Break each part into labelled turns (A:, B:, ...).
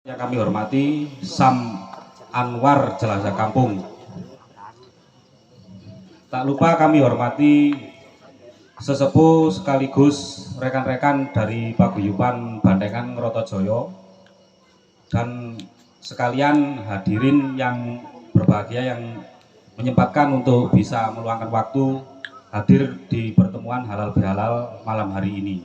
A: Yang kami hormati Sam Anwar Jelajah Kampung. Tak lupa kami hormati sesepuh sekaligus rekan-rekan dari Paguyuban Bandengan Ngrotojoyo dan sekalian hadirin yang berbahagia yang menyempatkan untuk bisa meluangkan waktu hadir di pertemuan halal bihalal malam hari ini.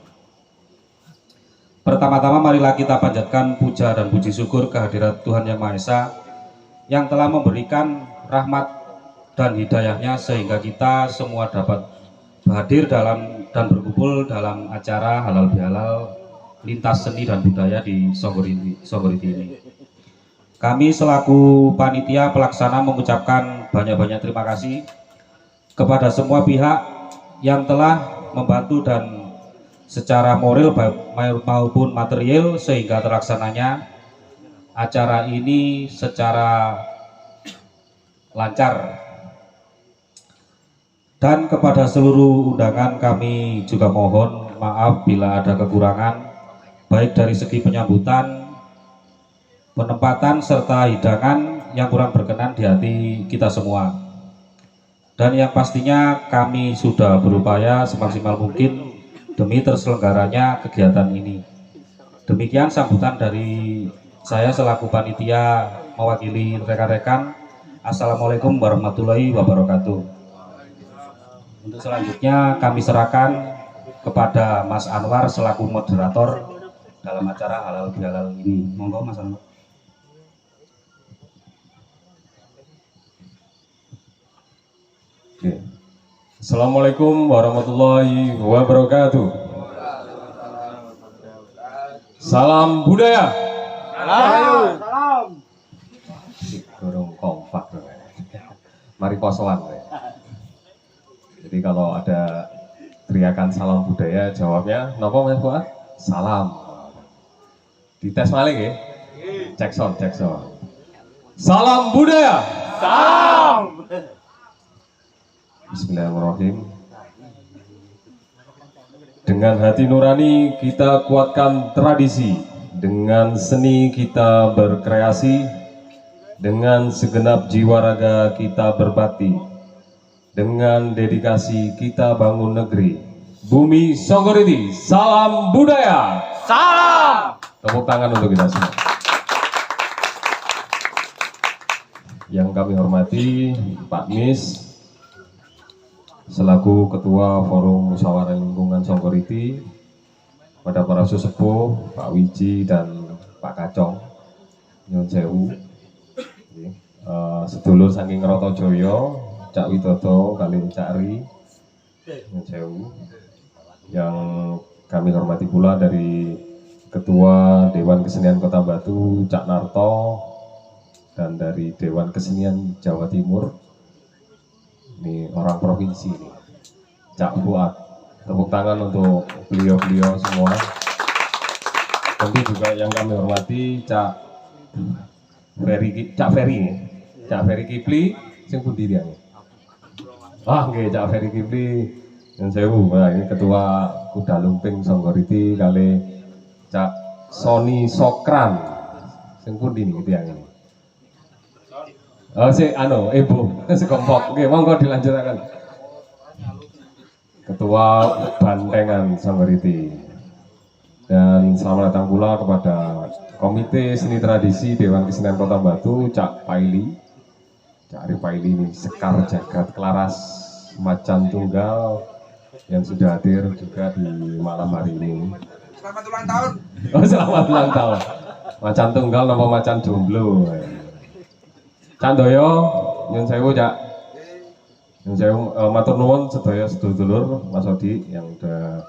A: Pertama-tama marilah kita panjatkan puja dan puji syukur kehadirat Tuhan Yang Maha Esa yang telah memberikan rahmat dan hidayahnya sehingga kita semua dapat hadir dalam dan berkumpul dalam acara halal bihalal lintas seni dan budaya di Songgoriti ini. Kami selaku panitia pelaksana mengucapkan banyak-banyak terima kasih kepada semua pihak yang telah membantu dan secara moral maupun material sehingga terlaksananya acara ini secara lancar. Dan kepada seluruh undangan kami juga mohon maaf bila ada kekurangan baik dari segi penyambutan, penempatan serta hidangan yang kurang berkenan di hati kita semua. Dan yang pastinya kami sudah berupaya semaksimal mungkin demi terselenggaranya kegiatan ini. Demikian sambutan dari saya selaku panitia mewakili rekan-rekan. Assalamualaikum warahmatullahi wabarakatuh. Untuk selanjutnya kami serahkan kepada Mas Anwar selaku moderator dalam acara halal bihalal ini. Monggo Mas Anwar.
B: Oke. Assalamualaikum warahmatullahi wabarakatuh. Salam budaya.
C: Salam.
B: Gorong kompak. Mari posoan. Jadi kalau ada teriakan salam budaya, jawabnya napa Mas Fuad? Salam. Dites malih ya? Cek sound. Salam budaya.
C: Salam.
B: Bismillahirrahmanirrahim. Dengan hati nurani kita kuatkan tradisi, dengan seni kita berkreasi, dengan segenap jiwa raga kita berbakti, dengan dedikasi kita bangun negeri. Bumi Songgoriti, salam budaya.
C: Salam.
B: Tepuk tangan untuk kita semua. Yang kami hormati Pak Mis selaku Ketua Forum Musyawarah Lingkungan Songgoriti, pada para sesepuh Pak Wiji dan Pak Kacong, Nyun Sewu, sedulur saking Ngrotojoyo, Cak Widodo kali Cak Ri, Nyun Sewu, yang kami hormati pula dari Ketua Dewan Kesenian Kota Batu, Cak Narto, dan dari Dewan Kesenian Jawa Timur. Ini orang provinsi ini, Cak Fuad. Tepuk tangan untuk beliau-beliau semua. Tentu juga yang kami hormati Cak Ferry Kipli, sing pundi dia nih? Nggih, Cak Ferry Kipli, yang sewu. Nah, ini Ketua Kuda Lumping Songgoriti kali Cak Sony Sokran, sing pundi nih dia ini? Ibu, sekompok. Oke, monggo dilanjutkan. Ketua Bandengan Songgoriti. Dan selamat datang pula kepada Komite Seni Tradisi Dewan Kesenian Kota Batu, Cak Paili. Cak Arif Paili ini Sekar Jagat Kelaras Macan Tunggal yang sudah hadir juga di malam hari ini.
C: Selamat ulang tahun.
B: Selamat ulang tahun. Macan Tunggal napa macan jomblo. Candoyo, Nyun Sewu Cak. Nyun Sewu, matur nuwun sedaya sedulur Mas Odi yang udah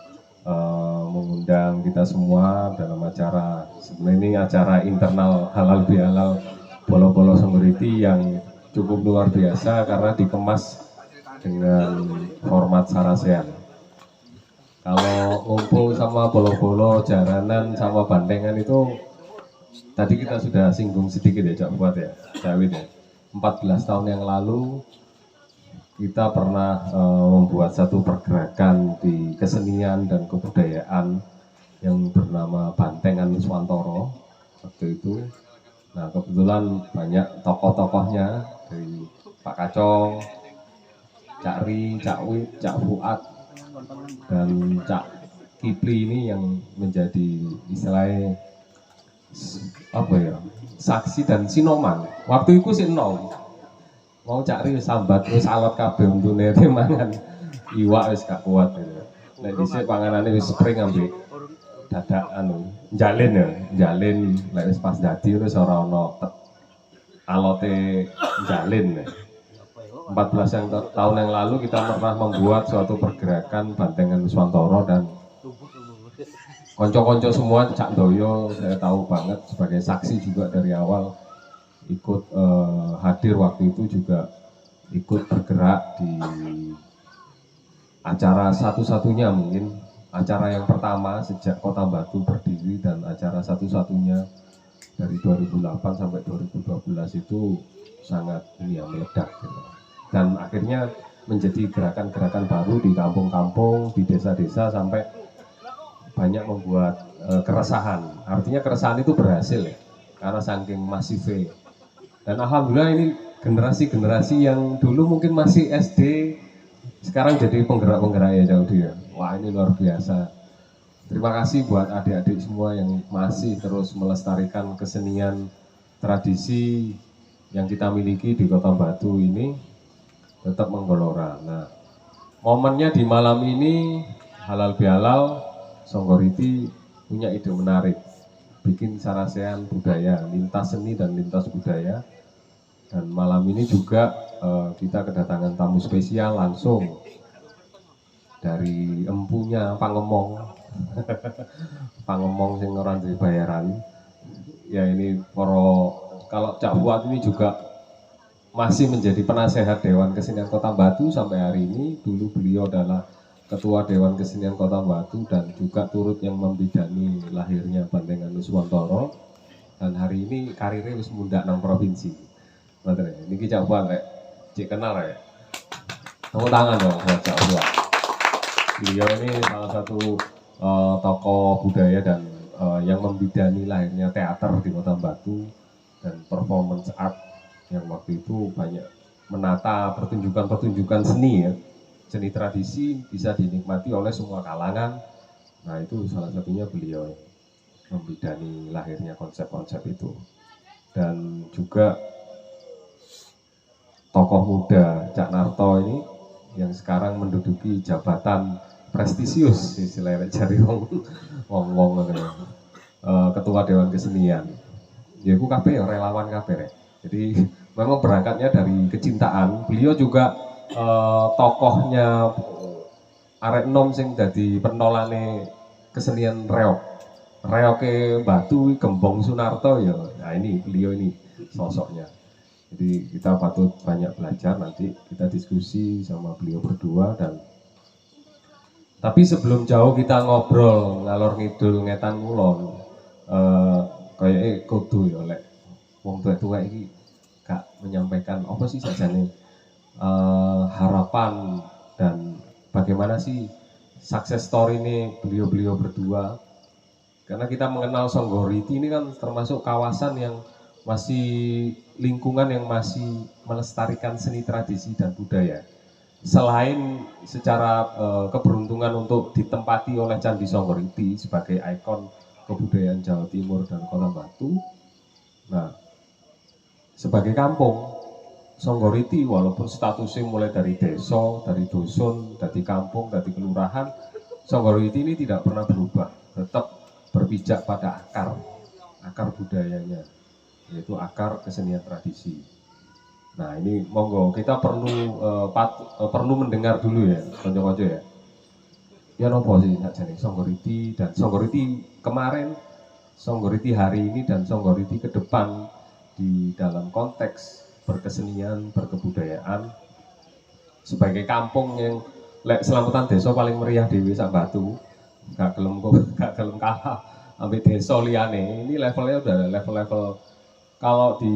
B: mengundang kita semua dalam acara. Sebenarnya ini acara internal halal bihalal Bolo-Bolo Songgoriti yang cukup luar biasa karena dikemas dengan format sarasean. Kalau ngumpul sama bolo-bolo, jaranan sama bandengan itu tadi kita sudah singgung sedikit ya Cak Buat ya, Cawit ya. 14 tahun yang lalu kita pernah membuat satu pergerakan di kesenian dan kebudayaan yang bernama Bantengan Nuswantoro. waktu itu. Nah kebetulan banyak tokoh-tokohnya dari Pak Kacong, Cak Ri, Cak Wit, Cak Fuad, dan Cak Kipli ini yang menjadi istilahnya apa ya, saksi dan sinoman. Waktu itu sih enom. Mau Cak Ri sambat wis alot kabeh untune mangan iwak wis gak kuat gitu. Nek dhisik panganane wis spring ambek dadak jalin ya, jalin lek wis pas dadi terus ora ono alote jalin ya. 14 tahun yang lalu kita pernah membuat suatu pergerakan Bantengan Nuswantara dan konco-konco semua Cak Doyo saya tahu banget sebagai saksi juga dari awal ikut hadir waktu itu, juga ikut bergerak di acara satu-satunya mungkin acara yang pertama sejak Kota Batu berdiri dan acara satu-satunya dari 2008 sampai 2012 itu sangat ini ya, meledak gitu. Dan akhirnya menjadi gerakan-gerakan baru di kampung-kampung, di desa-desa sampai banyak membuat keresahan. Artinya keresahan itu berhasil ya, karena saking masifnya. Dan alhamdulillah ini generasi-generasi yang dulu mungkin masih SD sekarang jadi penggerak-penggerak ya jauh dia. Wah ini luar biasa. Terima kasih buat adik-adik semua yang masih terus melestarikan kesenian tradisi yang kita miliki di Kota Batu ini tetap menggelora. Nah, momennya di malam ini halal bihalal Songgoriti punya ide menarik, bikin sarasean budaya, lintas seni dan lintas budaya. Dan malam ini juga kita kedatangan tamu spesial langsung dari empunya Pangemong, Pangemong sing ora duwe bayaran. Ya ini kalau Cak Fuad ini juga masih menjadi penasehat Dewan Kesenian Kota Batu sampai hari ini. Dulu beliau adalah Ketua Dewan Kesenian Kota Batu dan juga turut yang membidani lahirnya Bantengan Nuswantara. Dan hari ini karirnya wis mundak nang provinsi. Betul, ini Cak Fuad rek, cik kenal rek. Tepuk tangan dong buat Cak Fuad. Beliau ini salah satu tokoh budaya dan yang membidani lahirnya teater di Kota Batu dan performance art yang waktu itu banyak menata pertunjukan-pertunjukan seni ya, seni tradisi bisa dinikmati oleh semua kalangan. Nah itu salah satunya beliau membidani lahirnya konsep-konsep itu. Dan juga tokoh muda Cak Narto ini yang sekarang menduduki jabatan prestisius istilahnya cari wong Ketua Dewan Kesenian. Ya aku kabeh relawan kabeh rek. Jadi memang berangkatnya dari kecintaan. Beliau juga tokohnya arek enom sing dadi penolane kesenian reok. Reoke Batu Gembong Sunarto ya. Nah ini beliau ini sosoknya. Jadi kita patut banyak belajar, nanti kita diskusi sama beliau berdua. Dan tapi sebelum jauh kita ngobrol ngalor ngidul ngetan ngulon, kayak kudu ya lek wong tua ini gak menyampaikan apa sih sajane harapan dan bagaimana sih success story ini beliau-beliau berdua. Karena kita mengenal Songgoriti ini kan termasuk kawasan yang masih lingkungan yang masih melestarikan seni tradisi dan budaya. Selain secara keberuntungan untuk ditempati oleh Candi Songgoriti sebagai ikon kebudayaan Jawa Timur dan Kota Batu. Nah, sebagai kampung, Songgoriti walaupun statusnya mulai dari desa, dari dusun, dari kampung, dari kelurahan, Songgoriti ini tidak pernah berubah, tetap berpijak pada akar budayanya, yaitu akar kesenian tradisi. Nah ini monggo kita perlu mendengar dulu ya, konco-konco ya. Ya nopo sih jadi Songgoriti dan Songgoriti kemarin, Songgoriti hari ini dan Songgoriti ke depan di dalam konteks berkesenian, berkebudayaan sebagai kampung yang selamatan desa paling meriah di Sak Batu. Gak gelem kalah ambil desa liyane. Ini levelnya udah level kalau di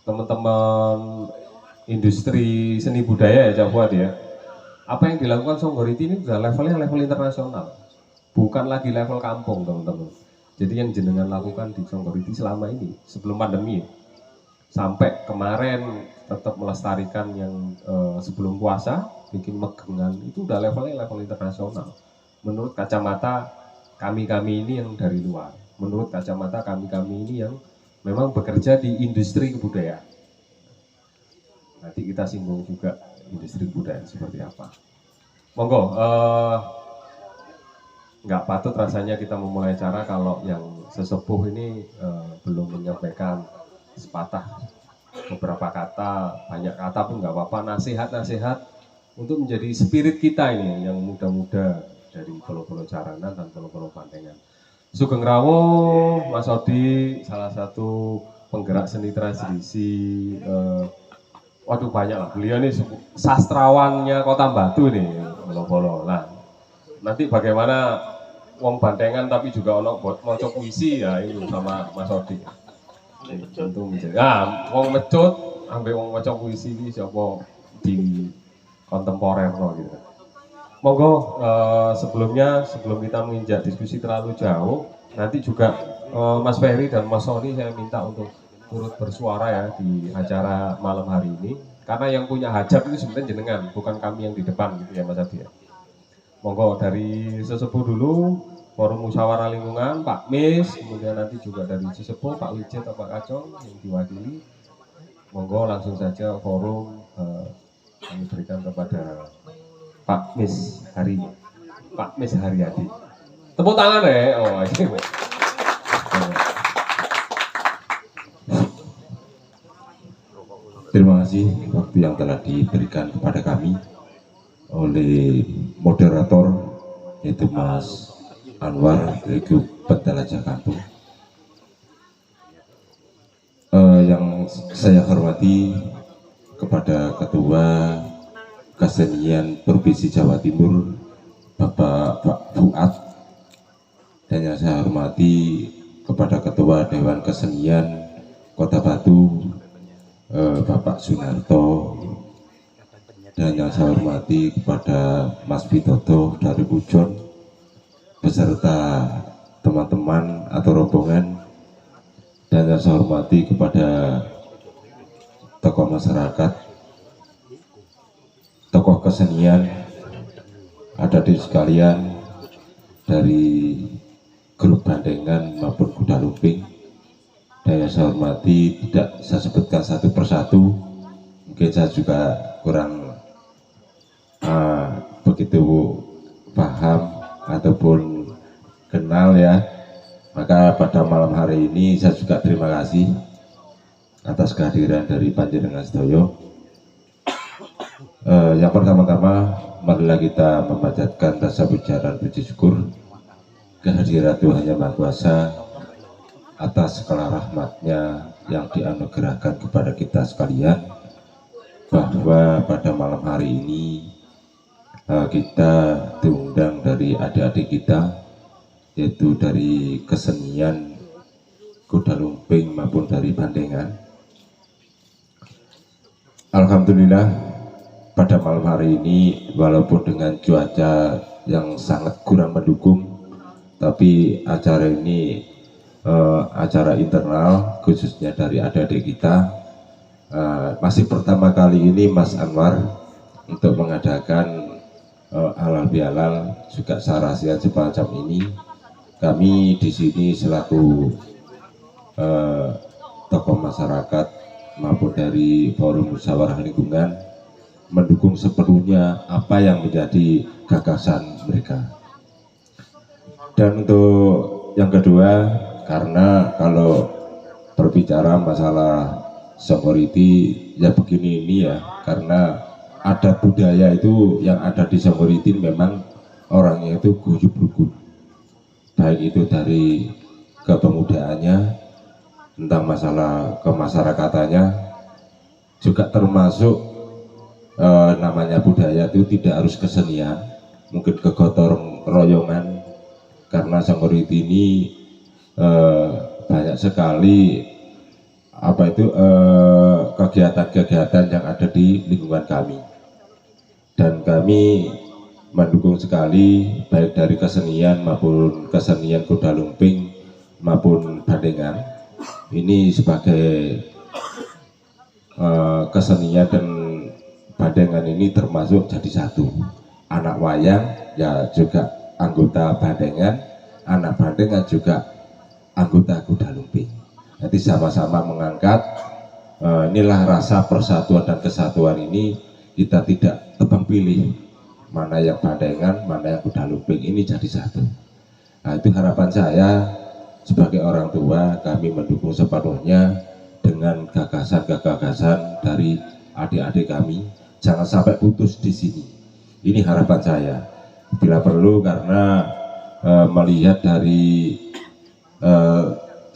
B: teman-teman industri seni budaya ya Cak Fuad ya. Apa yang dilakukan Songgoriti ini udah levelnya level internasional. Bukan lagi level kampung teman-teman. Jadi yang jenengan lakukan di Songgoriti selama ini sebelum pandemi sampai kemarin tetap melestarikan yang sebelum puasa bikin megengan itu udah levelnya level internasional. Menurut kacamata kami ini yang dari luar, menurut kacamata kami ini yang memang bekerja di industri kebudayaan. Nanti kita singgung juga industri kebudayaan seperti apa. Monggo, nggak patut rasanya kita memulai acara kalau yang sesepuh ini belum menyampaikan sepatah beberapa kata, banyak kata pun nggak apa-apa, nasihat-nasihat untuk menjadi spirit kita ini yang muda-muda dari Pulau-Pulau Caranan dan Pulau-Pulau Pantengan. Sugeng Rawo, Mas Odi, salah satu penggerak seni tradisi, waduh banyak lah, beliau ini sastrawannya Kota Batu nih, Pulau-Pulau. Nah, nanti bagaimana wong Bantengan tapi juga ono maca puisi ya itu sama Mas Odi. Tentu menjadi. Nah, wong mecut ambek wong maca puisi iki sapa di kontemporer loh gitu. Monggo sebelum kita menginjak diskusi terlalu jauh, nanti juga Mas Ferry dan Mas Sony saya minta untuk turut bersuara ya di acara malam hari ini. Karena yang punya hajat itu sebenarnya jenengan, bukan kami yang di depan gitu ya Mas Adi ya. Monggo dari sesepuh dulu, Forum Musyawarah Lingkungan, Pak Mis, kemudian nanti juga dari sesepuh Pak Wijit atau Pak Kacong yang diwakili. Monggo langsung saja forum kami berikan kepada Pak Mis Haryadi. Tepuk tangan ya. Oh, ini.
D: Terima kasih waktu yang telah diberikan kepada kami oleh moderator yaitu Mas Anwar dari Grup Pentalaja Kampung. Yang saya hormati kepada Ketua Kesenian Provinsi Jawa Timur Bapak Fuad, dan yang saya hormati kepada Ketua Dewan Kesenian Kota Batu Bapak Sunarto, dan yang saya hormati kepada Mas Bitoto dari Pujon beserta teman-teman atau rombongan, dan yang saya hormati kepada tokoh masyarakat, tokoh kesenian, hadirin sekalian dari Grup Bandengan maupun Kuda Lumping. Dan yang saya hormati, tidak saya sebutkan satu persatu, mungkin saya juga kurang begitu paham ataupun kenal ya. Maka pada malam hari ini saya juga terima kasih atas kehadiran dari panjenengan sedoyo. Yang pertama-tama, marilah kita memanjatkan rasa puja dan puji syukur kehadiran Tuhan Yang Maha Kuasa atas segala rahmatnya yang dianugerahkan kepada kita sekalian, bahwa pada malam hari ini kita diundang dari adik-adik kita, yaitu dari kesenian Kuda Lumping maupun dari Bandengan. Alhamdulillah pada malam hari ini walaupun dengan cuaca yang sangat kurang mendukung, tapi acara ini acara internal khususnya dari adik-adik kita. Masih pertama kali ini Mas Anwar untuk mengadakan halal bihalal juga sarasian semacam ini. Kami di sini selaku tokoh masyarakat maupun dari Forum Musyawarah Lingkungan mendukung sepenuhnya apa yang menjadi gagasan mereka. Dan untuk yang kedua, karena kalau berbicara masalah Songgoriti ya begini ini ya, karena ada budaya itu yang ada di Songgoriti memang orangnya itu guyub rukun, baik itu dari kepemudaannya, tentang masalah kemasyarakatannya, juga termasuk namanya budaya itu tidak harus kesenian, mungkin kegotong royongan, karena Songgoriti ini banyak sekali kegiatan-kegiatan yang ada di lingkungan kami, dan kami mendukung sekali baik dari kesenian maupun kesenian Kuda Lumping maupun Bandengan ini sebagai kesenian, dan Bandengan ini termasuk jadi satu. Anak wayang ya juga anggota Bandengan, anak Bandengan juga anggota Kuda Lumping. Nanti sama-sama mengangkat, inilah rasa persatuan dan kesatuan ini. Kita tidak tebang pilih mana yang Bandengan, mana yang Kuda Lumping, ini jadi satu. Nah, itu harapan saya sebagai orang tua, kami mendukung sepenuhnya dengan gagasan-gagasan dari adik-adik kami. Jangan sampai putus di sini. Ini harapan saya. Bila perlu, karena melihat dari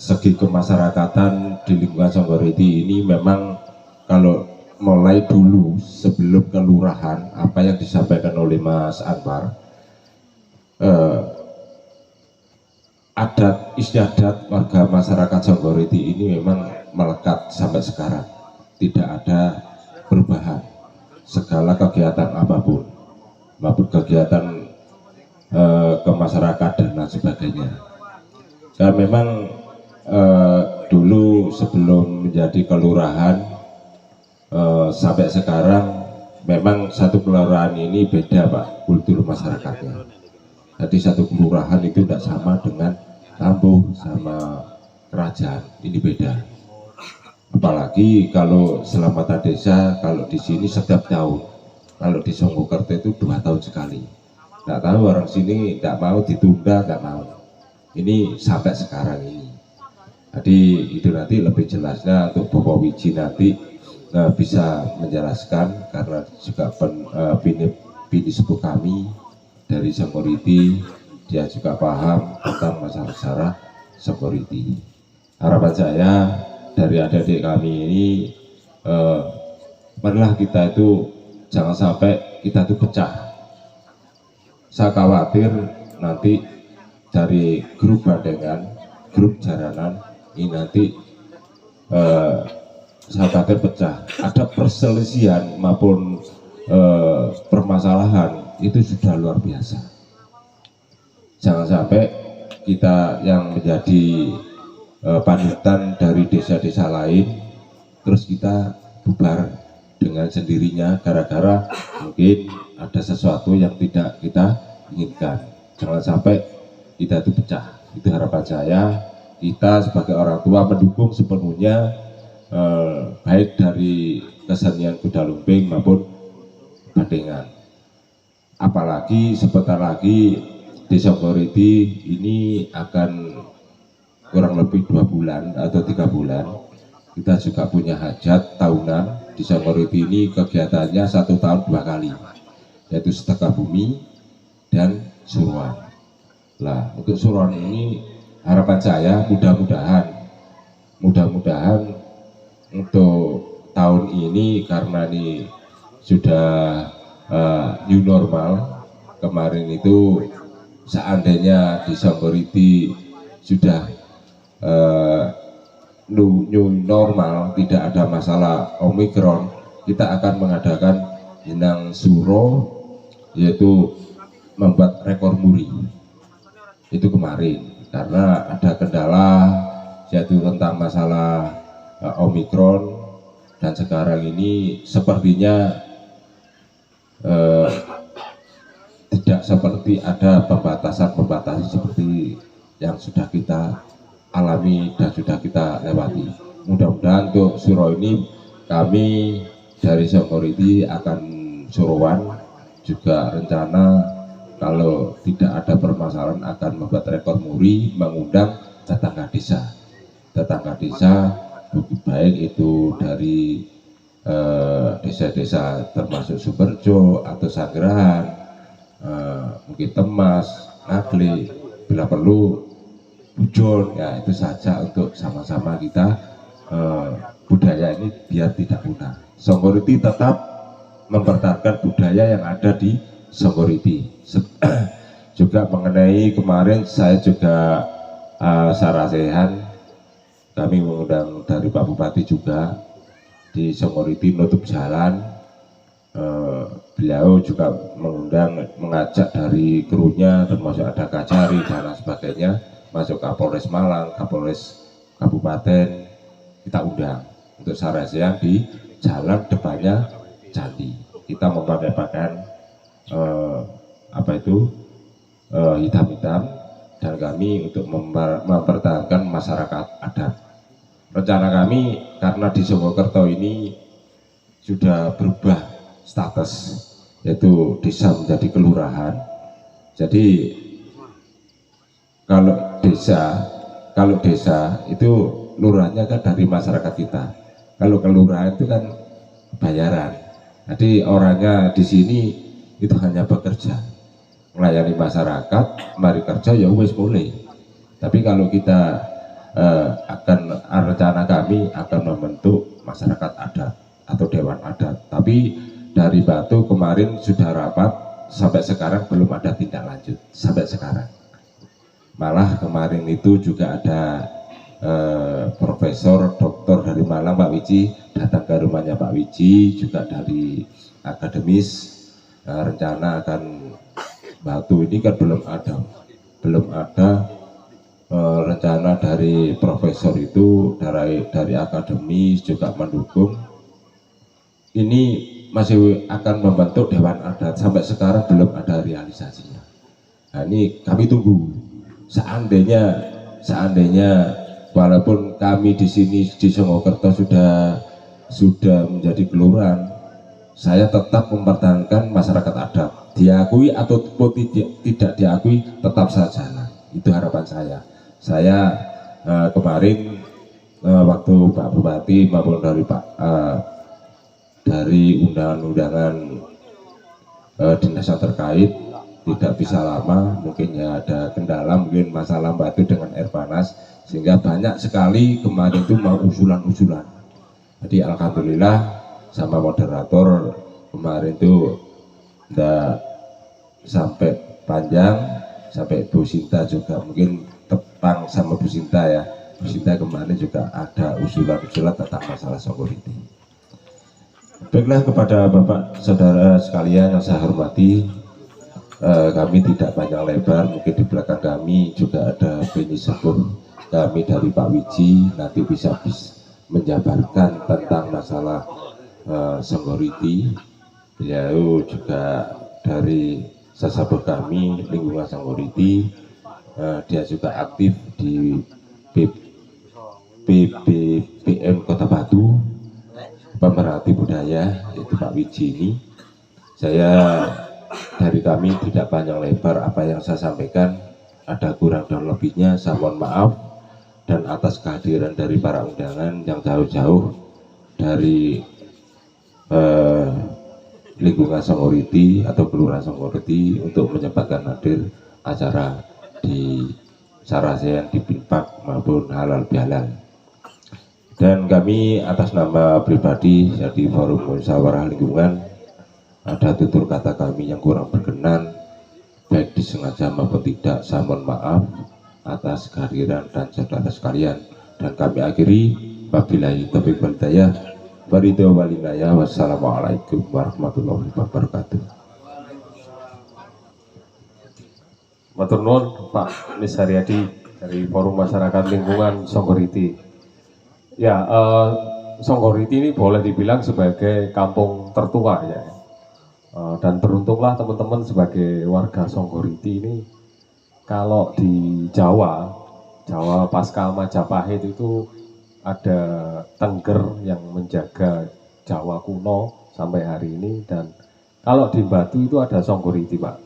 D: segi kemasyarakatan di lingkungan Songgoriti ini, memang kalau mulai dulu sebelum kelurahan, apa yang disampaikan oleh Mas Anwar, adat istiadat warga masyarakat Songgoriti ini memang melekat sampai sekarang, tidak ada perubahan. Segala kegiatan apapun, maupun kegiatan ke dan lain sebagainya. Dan memang dulu sebelum menjadi kelurahan sampai sekarang, memang satu kelurahan ini beda Pak kultur masyarakatnya. Jadi satu kelurahan itu tidak sama dengan Tambuh sama kerajaan, ini beda. Apalagi kalau selamatan desa, kalau di sini setiap tahun, kalau di Songgokerto itu 2 tahun sekali. Nggak tahu orang sini tidak mau ditunda, nggak mau. Ini sampai sekarang ini. Jadi itu nanti lebih jelasnya untuk Bapak Wiji nanti bisa menjelaskan, karena juga bini sepuh kami dari Songgoriti, dia juga paham tentang masalah sejarah Songgoriti. Harapan saya dari adik-adik kami ini, marilah kita itu jangan sampai kita itu pecah. Saya khawatir nanti dari grup Bandengan, grup Jaranan ini nanti saya khawatir pecah. Ada perselisihan maupun permasalahan itu sudah luar biasa. Jangan sampai kita yang menjadi panutan dari desa-desa lain, terus kita bubar dengan sendirinya gara-gara mungkin ada sesuatu yang tidak kita inginkan. Jangan sampai kita itu pecah. Itu harapan saya. Kita sebagai orang tua mendukung sepenuhnya, baik dari kesenian Kuda Lumping maupun Bandengan. Apalagi sebentar lagi di Songgoriti ini akan kurang lebih 2 bulan atau 3 bulan, kita juga punya hajat tahunan. Di Songgoriti ini kegiatannya 1 tahun 2 kali, yaitu Sedekah Bumi dan Suruhan. Nah, untuk Suruhan ini harapan saya mudah-mudahan untuk tahun ini, karena ini sudah new normal. Kemarin itu seandainya di Songgoriti sudah new normal, tidak ada masalah Omikron, kita akan mengadakan Inang Suro, yaitu membuat rekor muri. Itu kemarin karena ada kendala, yaitu tentang masalah Omikron, dan sekarang ini sepertinya tidak seperti ada pembatasan seperti yang sudah kita alami dan sudah kita lewati. Mudah-mudahan untuk Suro ini kami dari Songgoriti akan suruhan, juga rencana kalau tidak ada permasalahan akan membuat rekor muri, mengundang tetangga desa baik itu dari desa-desa termasuk Sumberjo atau Sanggerahan, mungkin Temas, Ngagli, bila perlu Bujon, ya itu saja untuk sama-sama kita budaya ini biar tidak punah. Songgoriti tetap mempertahankan budaya yang ada di Songgoriti. Juga mengenai kemarin saya juga sarasehan, kami mengundang dari Pak Bupati juga di Songgoriti menutup jalan. Beliau juga mengundang, mengajak dari krunya, termasuk ada Kacari dan lain sebagainya, masuk Kapolres Malang, Kapolres Kabupaten, kita undang untuk sarasian di jalan depannya candi. Kita memakai pakaian hitam-hitam, dan kami untuk mempertahankan masyarakat adat. Rencana kami karena di Songgokerto ini sudah berubah status, yaitu desa menjadi kelurahan. Jadi kalau desa itu lurahnya kan dari masyarakat kita. Kalau kelurahan itu kan bayaran. Jadi orangnya di sini itu hanya bekerja, melayani masyarakat, mari kerja ya wes boleh. Tapi kalau kita rencana kami akan membentuk masyarakat adat atau dewan adat. Tapi dari Batu kemarin sudah rapat, sampai sekarang belum ada tindak lanjut sampai sekarang. Malah kemarin itu juga ada Profesor Doktor dari Malang, Pak Wiji, datang ke rumahnya Pak Wiji, juga dari akademis. Rencana akan Batu ini kan belum ada rencana dari profesor itu, dari akademis juga mendukung. Ini masih akan membentuk dewan adat, sampai sekarang belum ada realisasinya. Nah, ini kami tunggu. Seandainya walaupun kami di sini di Songgokerto sudah menjadi kelurahan, saya tetap mempertahankan masyarakat adat. Diakui atau tidak diakui tetap saya jalan. Itu harapan saya. Saya kemarin waktu Pak Bupati maupun dari undangan-undangan dinas yang terkait tidak bisa lama, mungkin ya ada kendala, mungkin masalah Batu dengan air panas, sehingga banyak sekali kemarin itu mau usulan-usulan. Jadi alhamdulillah sama moderator kemarin itu tidak sampai panjang, sampai Bu Sinta juga mungkin tepang sama Bu Sinta ya. Bu Sinta kemarin juga ada usulan-usulan tentang masalah Songgoriti. Baiklah, kepada Bapak Saudara sekalian yang saya hormati, kami tidak panjang lebar, mungkin di belakang kami juga ada Beni Sepuh kami dari Pak Wiji, nanti bisa menjabarkan tentang masalah Songgoriti. Beliau juga dari sesepuh kami lingkungan Songgoriti, dia juga aktif di PBPM Kota Batu, pemerhati budaya, yaitu Pak Wiji ini. Saya dari kami tidak panjang lebar, apa yang saya sampaikan ada kurang dan lebihnya saya mohon maaf, dan atas kehadiran dari para undangan yang jauh-jauh dari lingkungan Songgoriti atau kelurahan Songgoriti untuk menyempatkan hadir acara di Sarasehan di Pinpak maupun halal bihalal. Dan kami atas nama pribadi jadi Forum Musyawarah Lingkungan, ada tutur kata kami yang kurang berkenan, baik disengaja maupun tidak, saya mohon maaf atas kehadiran dan saudara sekalian. Dan kami akhiri, wabillahi taufiq wal hidayah, waridho walinaya, wassalamualaikum warahmatullahi wabarakatuh.
B: Matur nuwun Pak Nis Haryadi dari Forum Masyarakat Lingkungan Songgoriti. Ya, Songgoriti ini boleh dibilang sebagai kampung tertua ya. Dan beruntunglah teman-teman sebagai warga Songgoriti ini, kalau di Jawa pasca Majapahit itu ada Tengger yang menjaga Jawa kuno sampai hari ini, dan kalau di Batu itu ada Songgoriti Pak,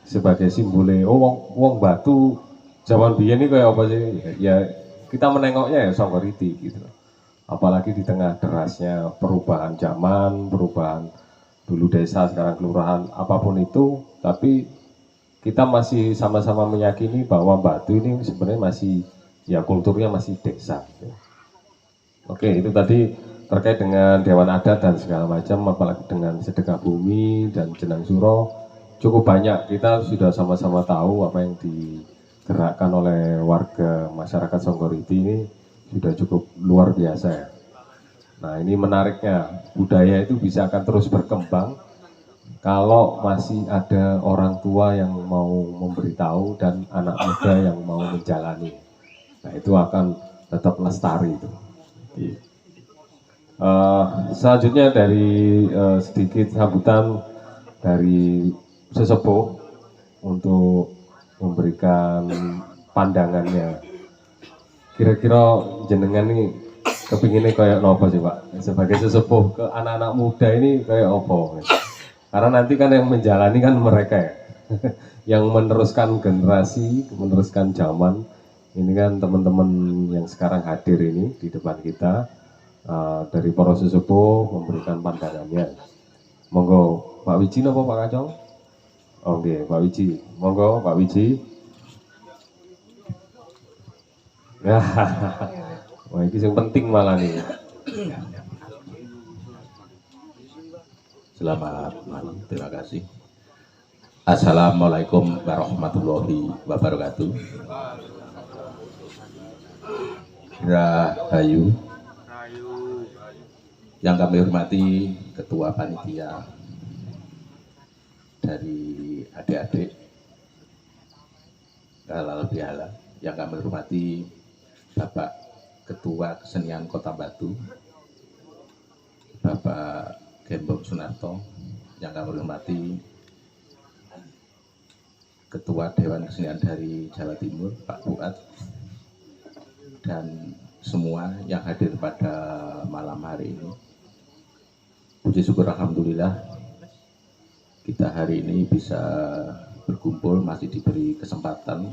B: sebagai simbole wong Batu zaman biyen ini kayak apa sih ya, kita menengoknya ya Songgoriti gitu. Apalagi di tengah derasnya perubahan zaman, perubahan dulu desa sekarang kelurahan, apapun itu, tapi kita masih sama-sama meyakini bahwa Batu ini sebenarnya masih ya kulturnya masih desa gitu. Oke, itu tadi terkait dengan Dewan Adat dan segala macam, apalagi dengan sedekah bumi dan jenang suro, cukup banyak. Kita sudah sama-sama tahu apa yang digerakkan oleh warga masyarakat Songgoriti ini sudah cukup luar biasa ya. Nah, ini menariknya, budaya itu bisa akan terus berkembang kalau masih ada orang tua yang mau memberitahu dan anak muda yang mau menjalani. Nah, itu akan tetap lestari itu. Jadi, selanjutnya dari sedikit sambutan dari sesepuh untuk memberikan pandangannya. Kira-kira jenengan nih kepinginnya kayak apa sih Pak? Sebagai sesepuh ke anak-anak muda ini kayak apa? Karena nanti kan yang menjalani kan mereka ya. Yang meneruskan generasi, meneruskan zaman. Ini kan teman-teman yang sekarang hadir ini di depan kita. Dari para sesepuh memberikan pandangannya. Monggo Pak Wiji apa Pak Kacong? Oke, Pak Wiji. Monggo Pak Wiji. Wah, ini yang penting malah nih.
E: Selamat malam, terima kasih. Assalamualaikum warahmatullahi wabarakatuh. Rahayu. Yang kami hormati Ketua Panitia dari adik-adik halal bihalal. Yang kami hormati Bapak Ketua Kesenian Kota Batu, Bapak Gembong Sunarto. Yang kami hormati Ketua Dewan Kesenian dari Jawa Timur, Pak Fuad, dan semua yang hadir pada malam hari ini. Puji syukur alhamdulillah kita hari ini bisa berkumpul, masih diberi kesempatan.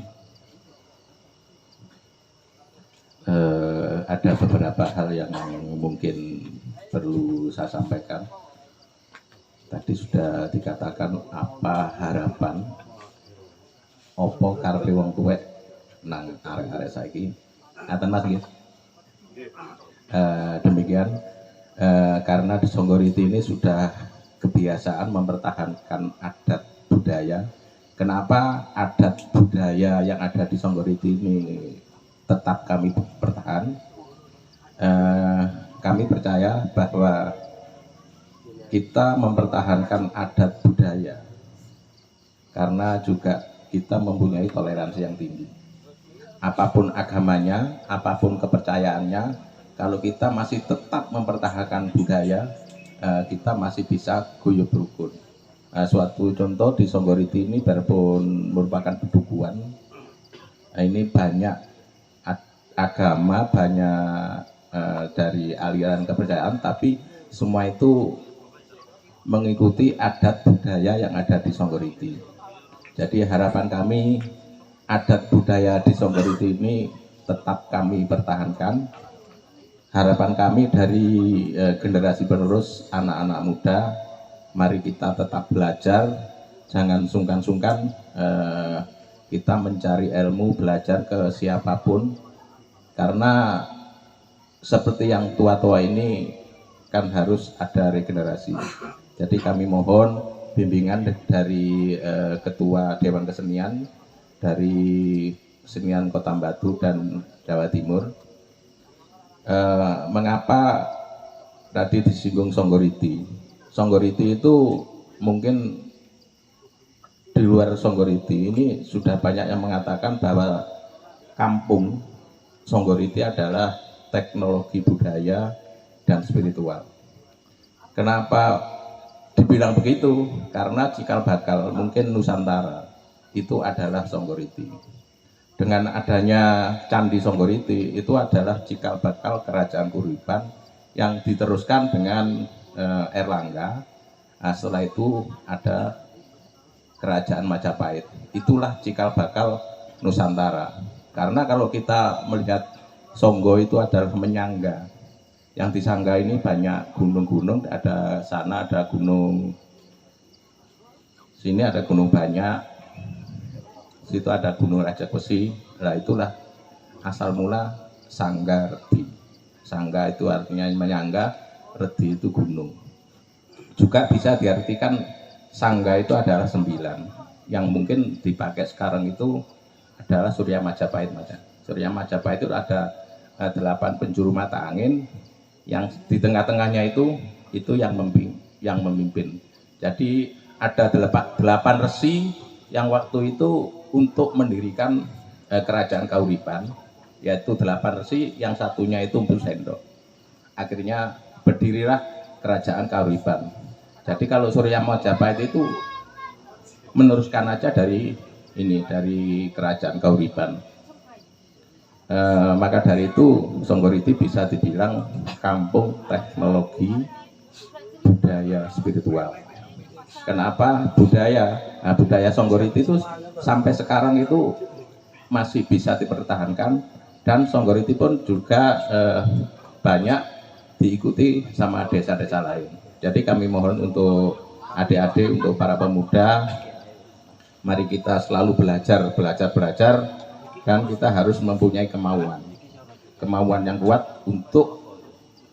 E: Ada beberapa hal yang mungkin perlu saya sampaikan. Tadi sudah dikatakan apa harapan opo karepe wong tuwek nang arek-arek saiki. Ngaten Mas nggih. Demikian karena di Songgoriti ini sudah kebiasaan mempertahankan adat budaya. Kenapa adat budaya yang ada di Songgoriti ini tetap kami pertahan? Kami percaya bahwa kita mempertahankan adat budaya karena juga kita mempunyai toleransi yang tinggi. Apapun agamanya, apapun kepercayaannya, kalau kita masih tetap mempertahankan budaya, kita masih bisa guyub rukun. Suatu contoh di Songgoriti ini walaupun merupakan pedukuhan, ini banyak agama, banyak dari aliran kepercayaan, tapi semua itu mengikuti adat budaya yang ada di Songgoriti. Jadi harapan kami adat budaya di Songgoriti ini tetap kami pertahankan. Harapan kami dari generasi penerus anak-anak muda, mari kita tetap belajar, jangan sungkan-sungkan kita mencari ilmu, belajar ke siapapun, karena seperti yang tua-tua ini kan harus ada regenerasi. Jadi kami mohon bimbingan dari Ketua Dewan Kesenian dari Kesenian Kota Batu dan Jawa Timur. Mengapa tadi disinggung Songgoriti? Songgoriti itu mungkin di luar Songgoriti ini sudah banyak yang mengatakan bahwa kampung Songgoriti adalah teknologi budaya dan spiritual. Kenapa dibilang begitu? Karena cikal bakal mungkin Nusantara itu adalah Songgoriti. Dengan adanya Candi Songgoriti itu adalah cikal bakal Kerajaan Kuripan yang diteruskan dengan Erlangga. Setelah itu ada Kerajaan Majapahit. Itulah cikal bakal Nusantara. Karena kalau kita melihat Songgo itu adalah menyangga. Yang disangga ini banyak gunung-gunung, ada sana ada gunung, sini ada gunung banyak, situ ada gunung Raja Besi. Nah itulah asal mula Sangga Redi. Sangga itu artinya menyangga, Redi itu gunung. Juga bisa diartikan Sangga itu adalah 9. Yang mungkin dipakai sekarang itu adalah Surya Majapahit. Surya Majapahit itu ada 8 penjuru mata angin, yang di tengah-tengahnya itu yang memimpin. Jadi ada 8 resi yang waktu itu untuk mendirikan kerajaan Kauripan, yaitu 8 resi, yang satunya itu Mpu Sendok. Akhirnya berdirilah kerajaan Kauripan. Jadi kalau Surya Majapahit itu meneruskan aja dari kerajaan Kauripan. Maka dari itu Songgoriti bisa dibilang kampung teknologi budaya spiritual. Kenapa budaya? Nah, budaya Songgoriti itu sampai sekarang itu masih bisa dipertahankan, dan Songgoriti pun juga banyak diikuti sama desa-desa lain. Jadi kami mohon untuk adik-adik, untuk para pemuda, mari kita selalu belajar, dan kita harus mempunyai kemauan yang kuat untuk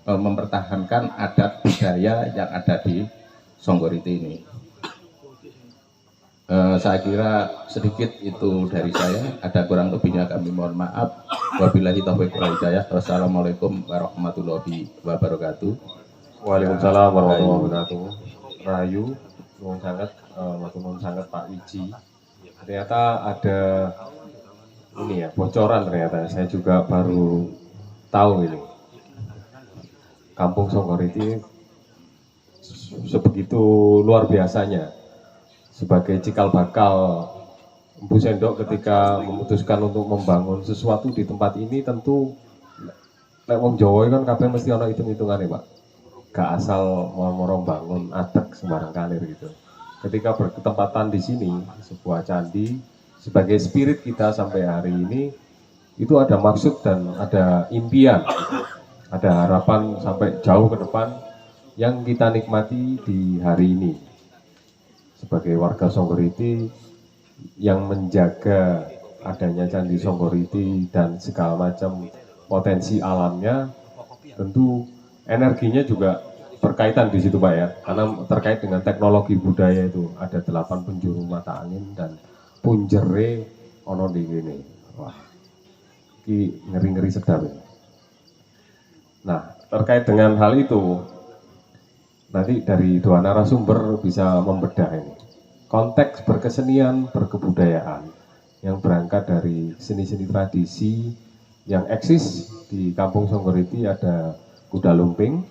E: mempertahankan adat budaya yang ada di Songgoriti ini. Saya kira sedikit itu dari saya, ada kurang lebihnya kami mohon maaf. Wabillahi taufiq wal hidayah. Wassalamualaikum warahmatullahi wabarakatuh.
B: Waalaikumsalam warahmatullahi wabarakatuh. Rayu, nuwun sangat, matur nuwun sangat Pak Wiji. Ternyata ada ini ya, bocoran ternyata. Saya juga baru tahu ini. Kampung Songgoriti sebegitu luar biasanya. Sebagai cikal bakal Mpu Sendok ketika memutuskan untuk membangun sesuatu di tempat ini, tentu nek wong Jawa kan kabeh mesti ana hitung-hitungane, Pak. Gak asal moro-moro bangun adeg sembarang kalir gitu. Ketika berketempatan di sini sebuah candi sebagai spirit kita sampai hari ini, itu ada maksud dan ada impian, ada harapan sampai jauh ke depan yang kita nikmati di hari ini. Sebagai warga Songgoriti yang menjaga adanya Candi Songgoriti dan segala macam potensi alamnya, tentu energinya juga berkaitan di situ Pak ya, karena terkait dengan teknologi budaya itu ada 8 penjuru mata angin dan punjere ono di sini. Wah, ini ngeri-ngeri sedap ya. Nah, terkait dengan hal itu, nanti dari dua narasumber bisa membedah ini. Konteks berkesenian, berkebudayaan yang berangkat dari seni-seni tradisi yang eksis di Kampung Songgoriti, ada kuda lumping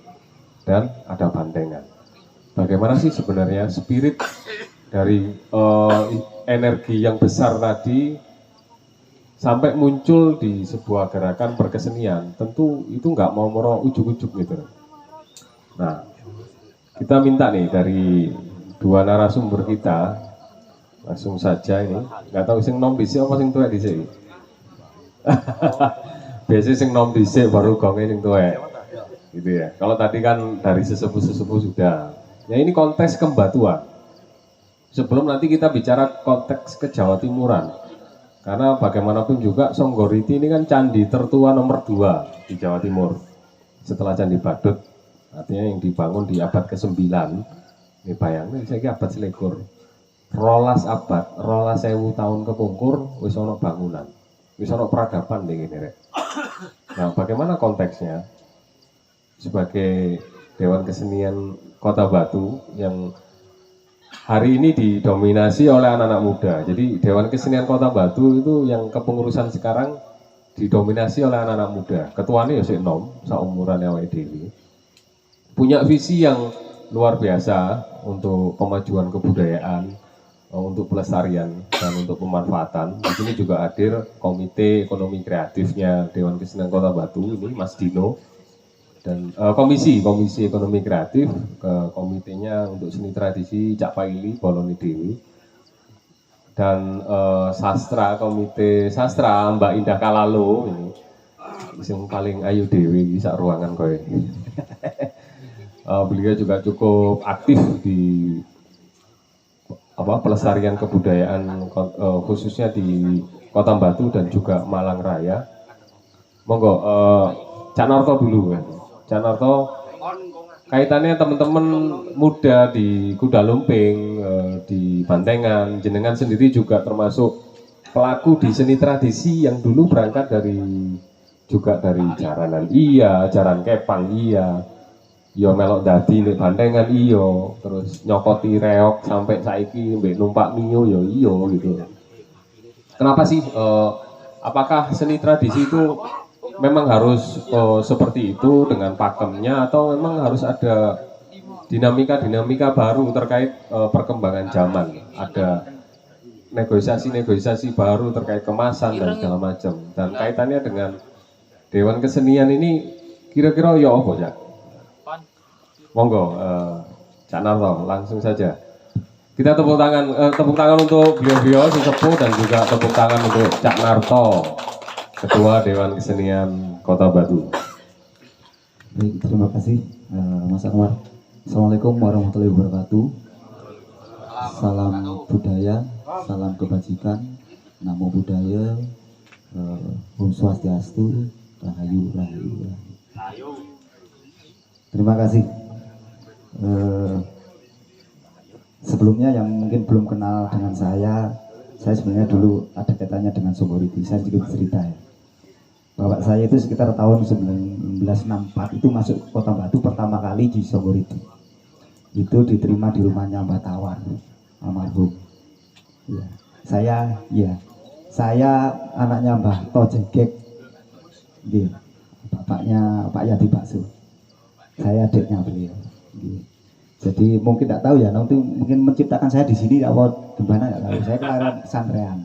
B: dan ada bantengan. Bagaimana sih sebenarnya spirit dari energi yang besar tadi sampai muncul di sebuah gerakan berkesenian? Tentu itu nggak mau moro ujuk-ujuk gitu. Nah, kita minta nih dari dua narasumber kita langsung saja ini, nggak tahu sing nom dhisik apa sing tuwek dhisik. Biasanya sing nom dhisik baru gonge sing tuwek. Gitu ya. Kalau tadi kan dari sesepuh-sesepuh sudah. Ya ini konteks kembatuan. Sebelum nanti kita bicara konteks ke Jawa Timuran. Karena bagaimanapun juga Songgoriti ini kan candi tertua nomor 2 di Jawa Timur. Setelah Candi Badut. Artinya yang dibangun di abad ke-9. Ini bayangin, saya kira abad selikur. Rolas 1000 tahun kepungkur, wis ono bangunan. Wis ono peradaban deh gini, Rek. Nah, bagaimana konteksnya? Sebagai Dewan Kesenian Kota Batu yang hari ini didominasi oleh anak-anak muda. Jadi Dewan Kesenian Kota Batu itu yang kepengurusan sekarang didominasi oleh anak-anak muda. Ketuanya ya sik nom, saumuran awake dhewe. Punya visi yang luar biasa untuk kemajuan kebudayaan, untuk pelestarian dan untuk pemanfaatan. Di sini juga hadir Komite Ekonomi Kreatifnya Dewan Kesenian Kota Batu ini Mas Dino, dan komisi Ekonomi Kreatif, ke komitenya untuk seni tradisi Cak Paili Boloni Dewi, dan sastra, komite sastra Mbak Indah Kalalo ini yang paling ayu Dewi sak ruangan kowe. Beliau juga cukup aktif di pelestarian kebudayaan khususnya di Kota Batu dan juga Malang Raya. Monggo Cak Narto dulu kan. Cak Narto, kaitannya teman-teman muda di kuda lumping, di bantengan, jenengan sendiri juga termasuk pelaku di seni tradisi yang dulu berangkat dari jaranan iya, jaran kepang iya. yo melok dadi nek bantengan iyo, terus nyokoti reok sampai saiki mbek numpak mio yo iyo gitu. Kenapa sih apakah seni tradisi itu memang harus seperti itu dengan pakemnya atau memang harus ada dinamika baru terkait perkembangan zaman, ada negosiasi baru terkait kemasan dan segala macam, dan kaitannya dengan Dewan Kesenian ini kira-kira ya apa ya? Monggo Cak Narto langsung saja. Kita tepuk tangan untuk beliau-beliau sesepuh dan juga tepuk tangan untuk Cak Narto, Ketua Dewan Kesenian Kota Batu.
F: Baik, terima kasih Mas Anwar. Assalamualaikum warahmatullahi wabarakatuh. Salam budaya, salam kebajikan, namo buddhaya, Om Swastiastu, Rahayu, Rahayu, Rahayu. Terima kasih. Sebelumnya yang mungkin belum kenal dengan saya sebenarnya dulu ada kaitannya dengan Songgoriti. Saya sedikit cerita ya. Bapak saya itu sekitar tahun 1964 itu masuk Kota Batu pertama kali di Songgoriti. Itu diterima di rumahnya Mbah Tawar almarhum. Ya. Saya anaknya Mbah Tojegek. Bapaknya Pak Yadi Bakso. Saya adiknya beliau. Jadi mungkin tidak tahu ya, nanti mungkin menciptakan saya di sini apa gimana nggak tahu. Saya kelahiran pesantren.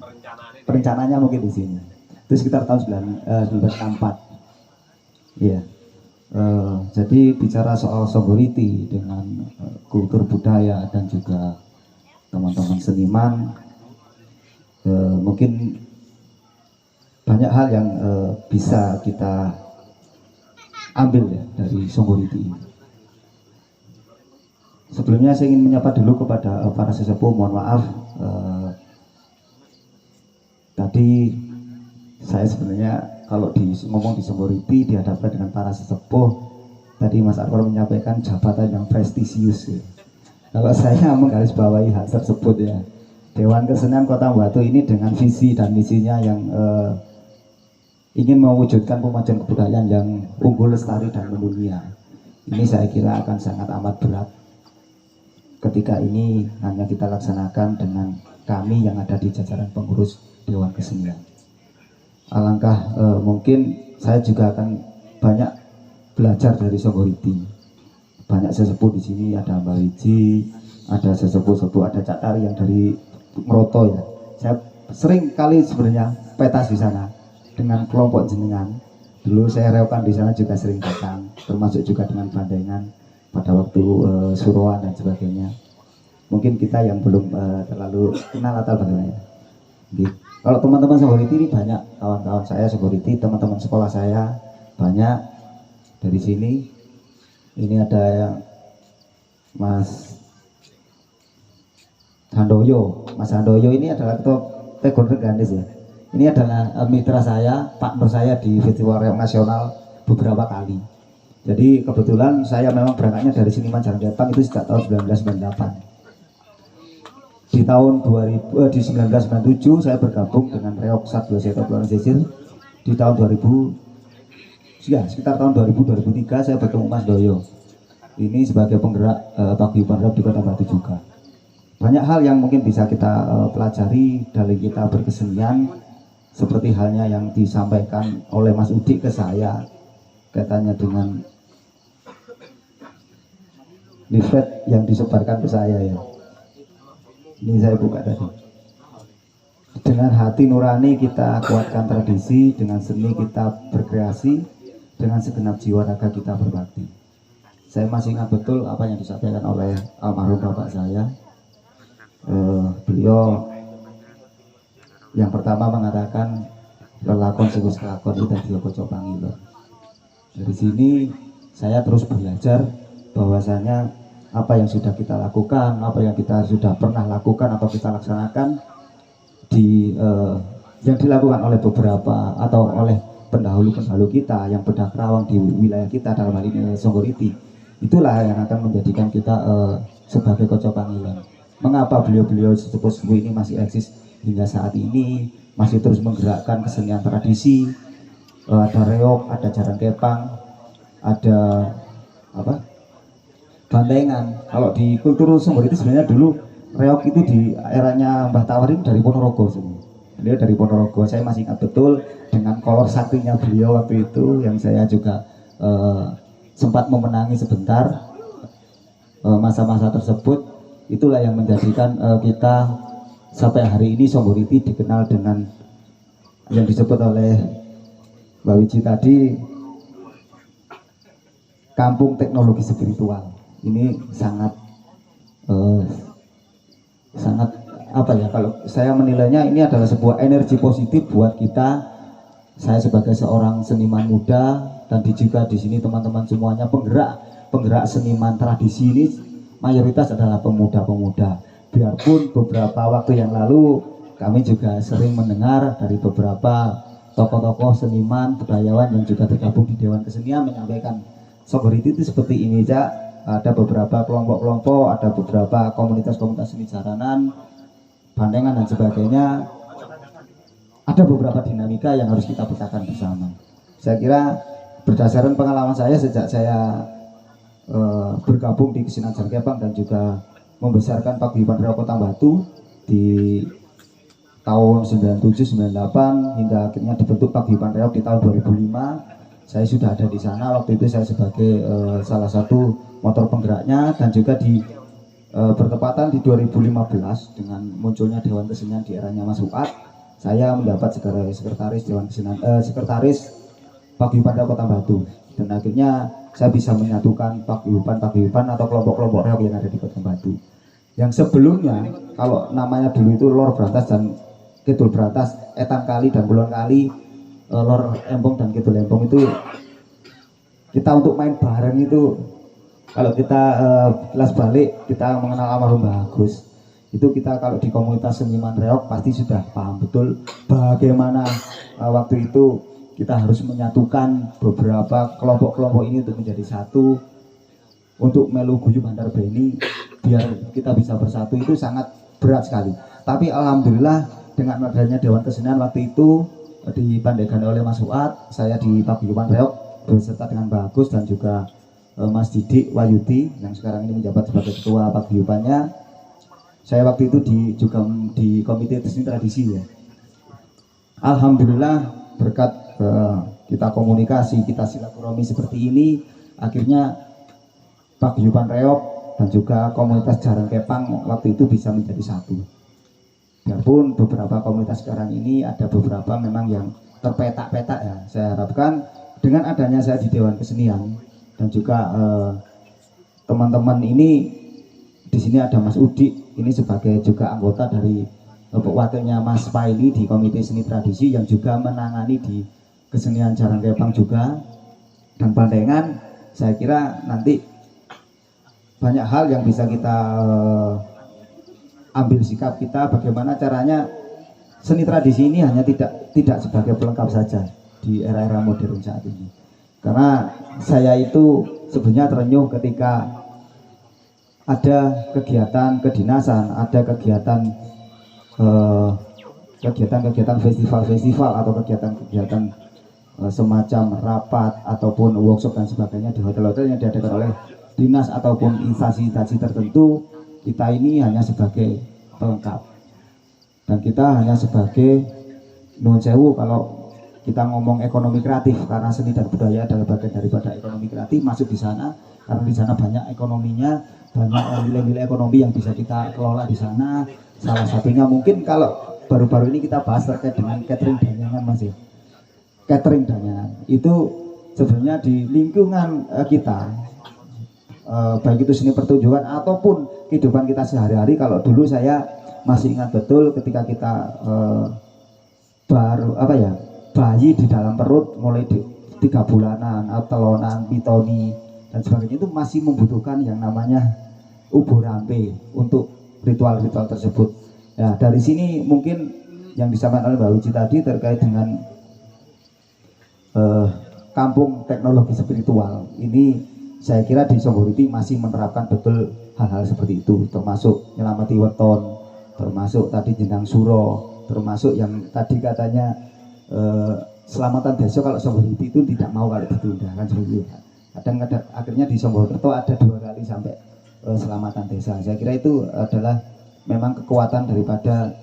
F: Perencanaannya mungkin di sini. Itu sekitar tahun 1964. Iya. Jadi bicara soal Songgoriti dengan kultur budaya dan juga teman-teman seniman, mungkin banyak hal yang bisa kita ambil ya dari Songgoriti ini. Sebelumnya saya ingin menyapa dulu kepada para sesepuh, mohon maaf tadi saya sebenarnya kalau ngomong di Songgoriti dihadapkan dengan para sesepuh, tadi Mas Anwar menyampaikan jabatan yang prestisius ya. Kalau saya menggarisbawahi hal tersebut ya, Dewan Kesenian Kota Batu ini dengan visi dan misinya yang ingin mewujudkan pemajuan kebudayaan yang unggul, lestari dan mendunia. Ini saya kira akan sangat amat berat ketika ini hanya kita laksanakan dengan kami yang ada di jajaran pengurus Dewan Kesenian. Alangkah mungkin saya juga akan banyak belajar dari Songgoriti. Banyak sesepuh di sini, ada Mbak Wiji, ada sesepuh-sepuh, ada Cak Tari yang dari Meroto ya. Saya sering kali sebenarnya petas di sana dengan kelompok jenengan. Dulu saya reokan di sana juga sering datang, termasuk juga dengan bandengan pada waktu suruhan dan sebagainya. Mungkin kita yang belum terlalu kenal atau bagaimana. Gitu. Kalau teman-teman Songgoriti ini banyak kawan-kawan saya Songgoriti, teman-teman sekolah saya banyak dari sini. Ini ada yang Mas Handoyo. Mas Handoyo ini adalah ketua Tegon Reganis ya. Ini adalah mitra saya, partner saya di Festival Reok Nasional beberapa kali. Jadi kebetulan saya memang berangkatnya dari Seniman Jalan Kepang itu sejak tahun 1998. Di tahun 1997 saya bergabung dengan Reok Satwa Seto Pulau Sisir. Di tahun 2000 ya, sekitar tahun 2000-2003 saya bertemu Mas Doyo. Ini sebagai penggerak paguyuban Reok di Kota Batu juga. Banyak hal yang mungkin bisa kita pelajari dari kita berkesenian, seperti halnya yang disampaikan oleh Mas Udik ke saya kaitannya dengan leaflet yang disebarkan ke saya ya. Ini saya buka tadi. Dengan hati nurani kita kuatkan tradisi, dengan seni kita berkreasi, dengan segenap jiwa raga kita berbakti. Saya masih ingat betul apa yang disampaikan oleh almarhum bapak saya. Beliau yang pertama mengatakan lelakon sikus kelakon itu tadi kocok pangilo. Dari sini saya terus belajar bahwasanya apa yang sudah kita lakukan, apa yang kita sudah pernah lakukan atau kita laksanakan yang dilakukan oleh beberapa atau oleh pendahulu-pendahulu kita yang bedah kerawang di wilayah kita, dalam hal ini Songgoriti, itulah yang akan menjadikan kita sebagai kocok panggilan. Mengapa beliau-beliau sesepuh-sepuh ini masih eksis hingga saat ini, masih terus menggerakkan kesenian tradisi, ada reok, ada jaran kepang, ada Bantengan. Kalau di kultur Songgoriti sebenarnya dulu reog itu di eranya Mbah Tawarin dari Ponorogo sebenarnya. Beliau dari Ponorogo. Saya masih ingat betul dengan kolor saktinya beliau waktu itu yang saya juga sempat memenangi sebentar masa-masa tersebut. Itulah yang menjadikan kita sampai hari ini Songgoriti dikenal dengan yang disebut oleh Mbak Wiji tadi, kampung teknologi spiritual. Ini sangat apa ya, kalau saya menilainya ini adalah sebuah energi positif buat kita. Saya sebagai seorang seniman muda dan juga di sini teman-teman semuanya penggerak seniman tradisi ini mayoritas adalah pemuda-pemuda. Biarpun beberapa waktu yang lalu kami juga sering mendengar dari beberapa tokoh-tokoh seniman budayawan yang juga tergabung di Dewan Kesenian menyampaikan Songgoriti itu seperti ini, Cak. Ada beberapa kelompok-kelompok, ada beberapa komunitas-komunitas seni jaranan, bandengan dan sebagainya. Ada beberapa dinamika yang harus kita pecahkan bersama. Saya kira berdasarkan pengalaman saya sejak saya bergabung di Kesenian Jarangkepang dan juga membesarkan Paguyuban Reog Kota Batu di tahun 97-98 hingga akhirnya dibentuk Paguyuban Reog di tahun 2005. Saya sudah ada di sana waktu itu, saya sebagai salah satu motor penggeraknya, dan juga di bertepatan di 2015 dengan munculnya Dewan Kesenian di eranya Mas Fuad, saya mendapat sekretaris Dewan Kesenian, sekretaris Paguyuban Reog Kota Batu, dan akhirnya saya bisa menyatukan paguyuban atau kelompok-kelompok reog yang ada di Kota Batu. Yang sebelumnya kalau namanya dulu itu Lor Brantas dan Kidul Brantas, Etan Kali dan Kulon Kali, Lor Empong dan Kidul Empong itu kita untuk main bareng itu, kalau kita kelas balik kita mengenal almarhum Mbah Agus, itu kita kalau di komunitas seniman reog pasti sudah paham betul bagaimana waktu itu kita harus menyatukan beberapa kelompok-kelompok ini untuk menjadi satu, untuk melu guyub antar beni biar kita bisa bersatu. Itu sangat berat sekali, tapi alhamdulillah dengan adanya Dewan Kesenian waktu itu dipandekan oleh Mas Fuad, saya di Paguyuban Reog beserta dengan Mbak Agus dan juga Mas Wayudi yang sekarang ini menjabat sebagai ketua paguyubannya. Saya waktu itu juga di komite seni tradisi ya. Alhamdulillah berkat kita komunikasi, kita silaturahmi seperti ini, akhirnya Paguyuban Reog dan juga komunitas Jarangkepang waktu itu bisa menjadi satu. Biarpun beberapa komunitas sekarang ini ada beberapa memang yang terpetak-petak ya. Saya harapkan dengan adanya saya di Dewan Kesenian dan juga teman-teman ini di sini ada Mas Udi, ini sebagai juga anggota dari wakilnya Mas Paili di Komite Seni Tradisi yang juga menangani di kesenian Jarangkepang juga dan Bandengan. Saya kira nanti banyak hal yang bisa kita ambil sikap kita, bagaimana caranya seni tradisi ini hanya tidak sebagai pelengkap saja di era-era modern saat ini. Karena saya itu sebenarnya terenyuh ketika ada kegiatan kedinasan, ada kegiatan festival-festival atau kegiatan semacam rapat ataupun workshop dan sebagainya di hotel-hotel yang diadakan oleh dinas ataupun instansi-instansi tertentu. Kita ini hanya sebagai pelengkap dan kita hanya sebagai nuwun sewu kalau kita ngomong ekonomi kreatif, karena seni dan budaya adalah bagian daripada ekonomi kreatif, masuk di sana karena di sana banyak ekonominya, banyak nilai-nilai ekonomi yang bisa kita kelola di sana. Salah satunya mungkin kalau baru-baru ini kita bahas terkait dengan catering Danyangan, Mas ya. Catering Danyangan itu sebenarnya di lingkungan kita, baik itu seni pertunjukan ataupun kehidupan kita sehari-hari. Kalau dulu saya masih ingat betul ketika kita bayi di dalam perut mulai 3 bulanan, telonan, pitoni dan sebagainya, itu masih membutuhkan yang namanya ubur rampe untuk ritual-ritual tersebut. Ya, dari sini mungkin yang disampaikan oleh Mbak Wiji tadi terkait dengan kampung teknologi spiritual ini, saya kira di Songgoriti masih menerapkan betul hal-hal seperti itu, termasuk nyelamati weton, termasuk tadi jenang suro, termasuk yang tadi katanya selamatan desa. Kalau Songgoriti itu tidak mau kalau ditunda kan seperti itu. Kadang akhirnya di Songgokerto ada 2 kali tapi sampai selamatan desa. Saya kira itu adalah memang kekuatan daripada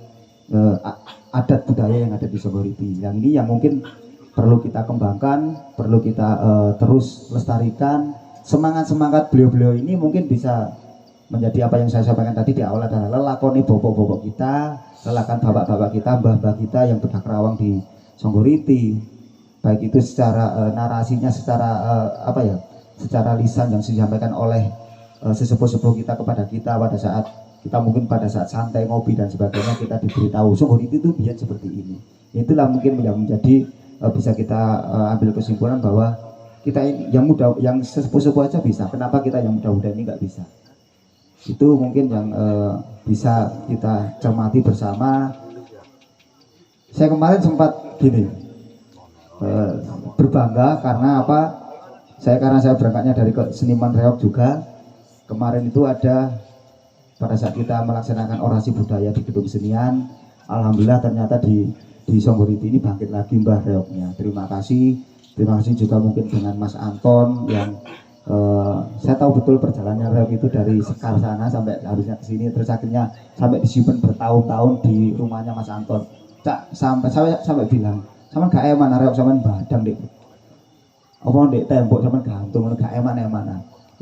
F: adat budaya yang ada di Songgoriti. Yang ini yang mungkin perlu kita kembangkan, perlu kita terus lestarikan. Semangat beliau-beliau ini mungkin bisa menjadi apa yang saya sampaikan tadi di awal, adalah lelakoni bobok-bobok kita, lelakan bapak-bapak kita, mbah-mbah kita yang berdakwah di Songgoriti, baik itu secara narasinya, secara secara lisan yang disampaikan oleh sesepuh-sepuh kita kepada kita pada saat kita mungkin pada saat santai ngopi dan sebagainya, kita diberitahu Songgoriti itu biar seperti ini. Itulah mungkin yang menjadi bisa kita ambil kesimpulan bahwa kita ini yang muda, yang sesepuh-sepuh aja bisa, kenapa kita yang muda-muda ini nggak bisa? Itu mungkin yang bisa kita cermati bersama. Saya kemarin sempat gini, berbangga karena apa? Karena saya berangkatnya dari seniman reog juga. Kemarin itu ada pada saat kita melaksanakan orasi budaya di gedung kesenian, alhamdulillah ternyata di Songgoriti ini bangkit lagi mbah reognya. Terima kasih juga mungkin dengan Mas Anton yang saya tahu betul perjalanan reog itu dari Sekar sana sampai harusnya ke sini, terus akhirnya sampai disimpan bertahun-tahun di rumahnya Mas Anton. Cak, sampai bilang, sama gak eman reog sama badang dek. Apa dek tembok sama gantung, gak eman.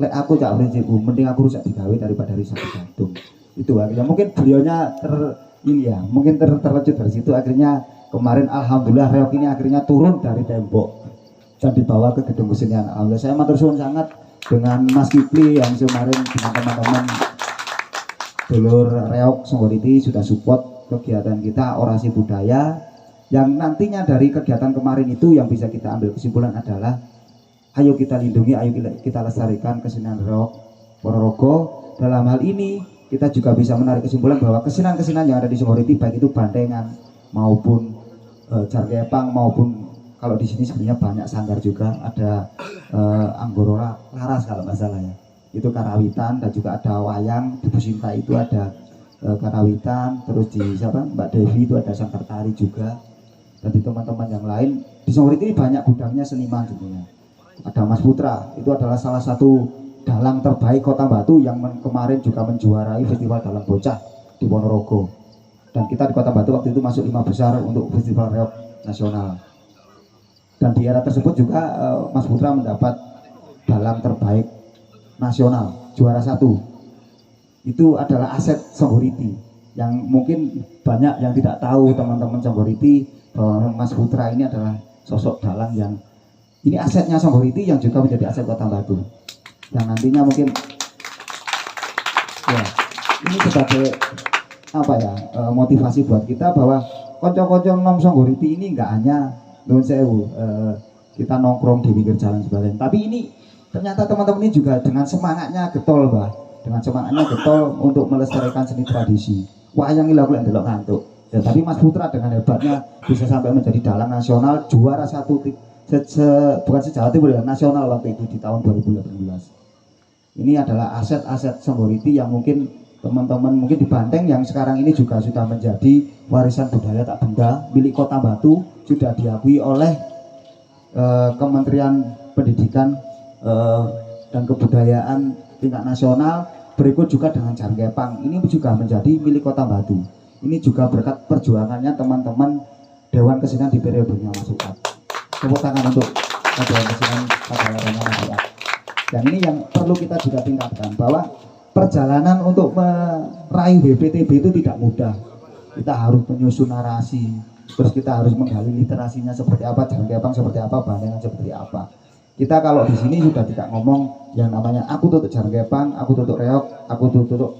F: Lek aku cak prinsipku, mending aku rusak digawe daripada rusak digantung. Itu akhirnya mungkin beliaunya mungkin terwujud dari situ. Akhirnya kemarin alhamdulillah reog ini akhirnya turun dari tembok dan dibawa ke gedung kesenian. Alhamdulillah saya matur suwun sangat dengan Mas Kipli yang kemarin dengan teman-teman dulur reog Songgoriti sudah support kegiatan kita orasi budaya, yang nantinya dari kegiatan kemarin itu yang bisa kita ambil kesimpulan adalah ayo kita lindungi, ayo kita lestarikan kesenian reog Ponorogo. Dalam hal ini kita juga bisa menarik kesimpulan bahwa kesenian-kesenian yang ada di Songgoriti, baik itu bandengan maupun jargepang maupun kalau di sini sebenarnya banyak sanggar juga, ada Anggoro Laras kalau nggak salah ya, itu karawitan, dan juga ada wayang di Businta itu ada karawitan, terus di Mbak Devi itu ada sanggar tari juga, dan di teman-teman yang lain di Songgoriti ini banyak gudangnya seniman sebenarnya. Ada Mas Putra, itu adalah salah satu dalang terbaik Kota Batu yang kemarin juga menjuarai festival dalang bocah di Ponorogo, dan kita di Kota Batu waktu itu masuk 5 besar untuk festival reog nasional. Dan di era tersebut juga Mas Putra mendapat dalang terbaik nasional, juara 1. Itu adalah aset Songgoriti yang mungkin banyak yang tidak tahu teman-teman Songgoriti bahwa Mas Putra ini adalah sosok dalang yang ini asetnya Songgoriti yang juga menjadi aset Kota Batu. Yang nantinya mungkin ya ini sebagai motivasi buat kita bahwa konco-konco nom Songgoriti ini enggak hanya nuwun sewu kita nongkrong di pinggir jalan sebagainya, tapi ini ternyata teman-teman ini juga dengan semangatnya getol untuk melestarikan seni tradisi. Wayang ini aku ndelok ngantuk ya, tapi Mas Putra dengan hebatnya bisa sampai menjadi dalang nasional, juara 1 bukan se-Jawa Timur ya, nasional waktu itu di tahun 2018. Ini adalah aset-aset Songgoriti yang mungkin teman-teman mungkin di Banteng yang sekarang ini juga sudah menjadi warisan budaya tak benda milik Kota Batu, sudah diakui oleh Kementerian Pendidikan dan Kebudayaan tingkat nasional. Berikut juga dengan jargepang, ini juga menjadi milik Kota Batu. Ini juga berkat perjuangannya teman-teman Dewan Kesenian di periodenya Mas Ukat. Tepuk tangan untuk Dewan Kesenian pada eranya Mas Ukat. Dan ini yang perlu kita juga tingkatkan, bahwa perjalanan untuk meraih BPTB itu tidak mudah. Kita harus menyusun narasi, terus kita harus menggali literasinya seperti apa, jargepang seperti apa, bandengan seperti apa. Kita kalau di sini sudah tidak ngomong yang namanya aku tutup jargepang, aku tutup reog, aku tutup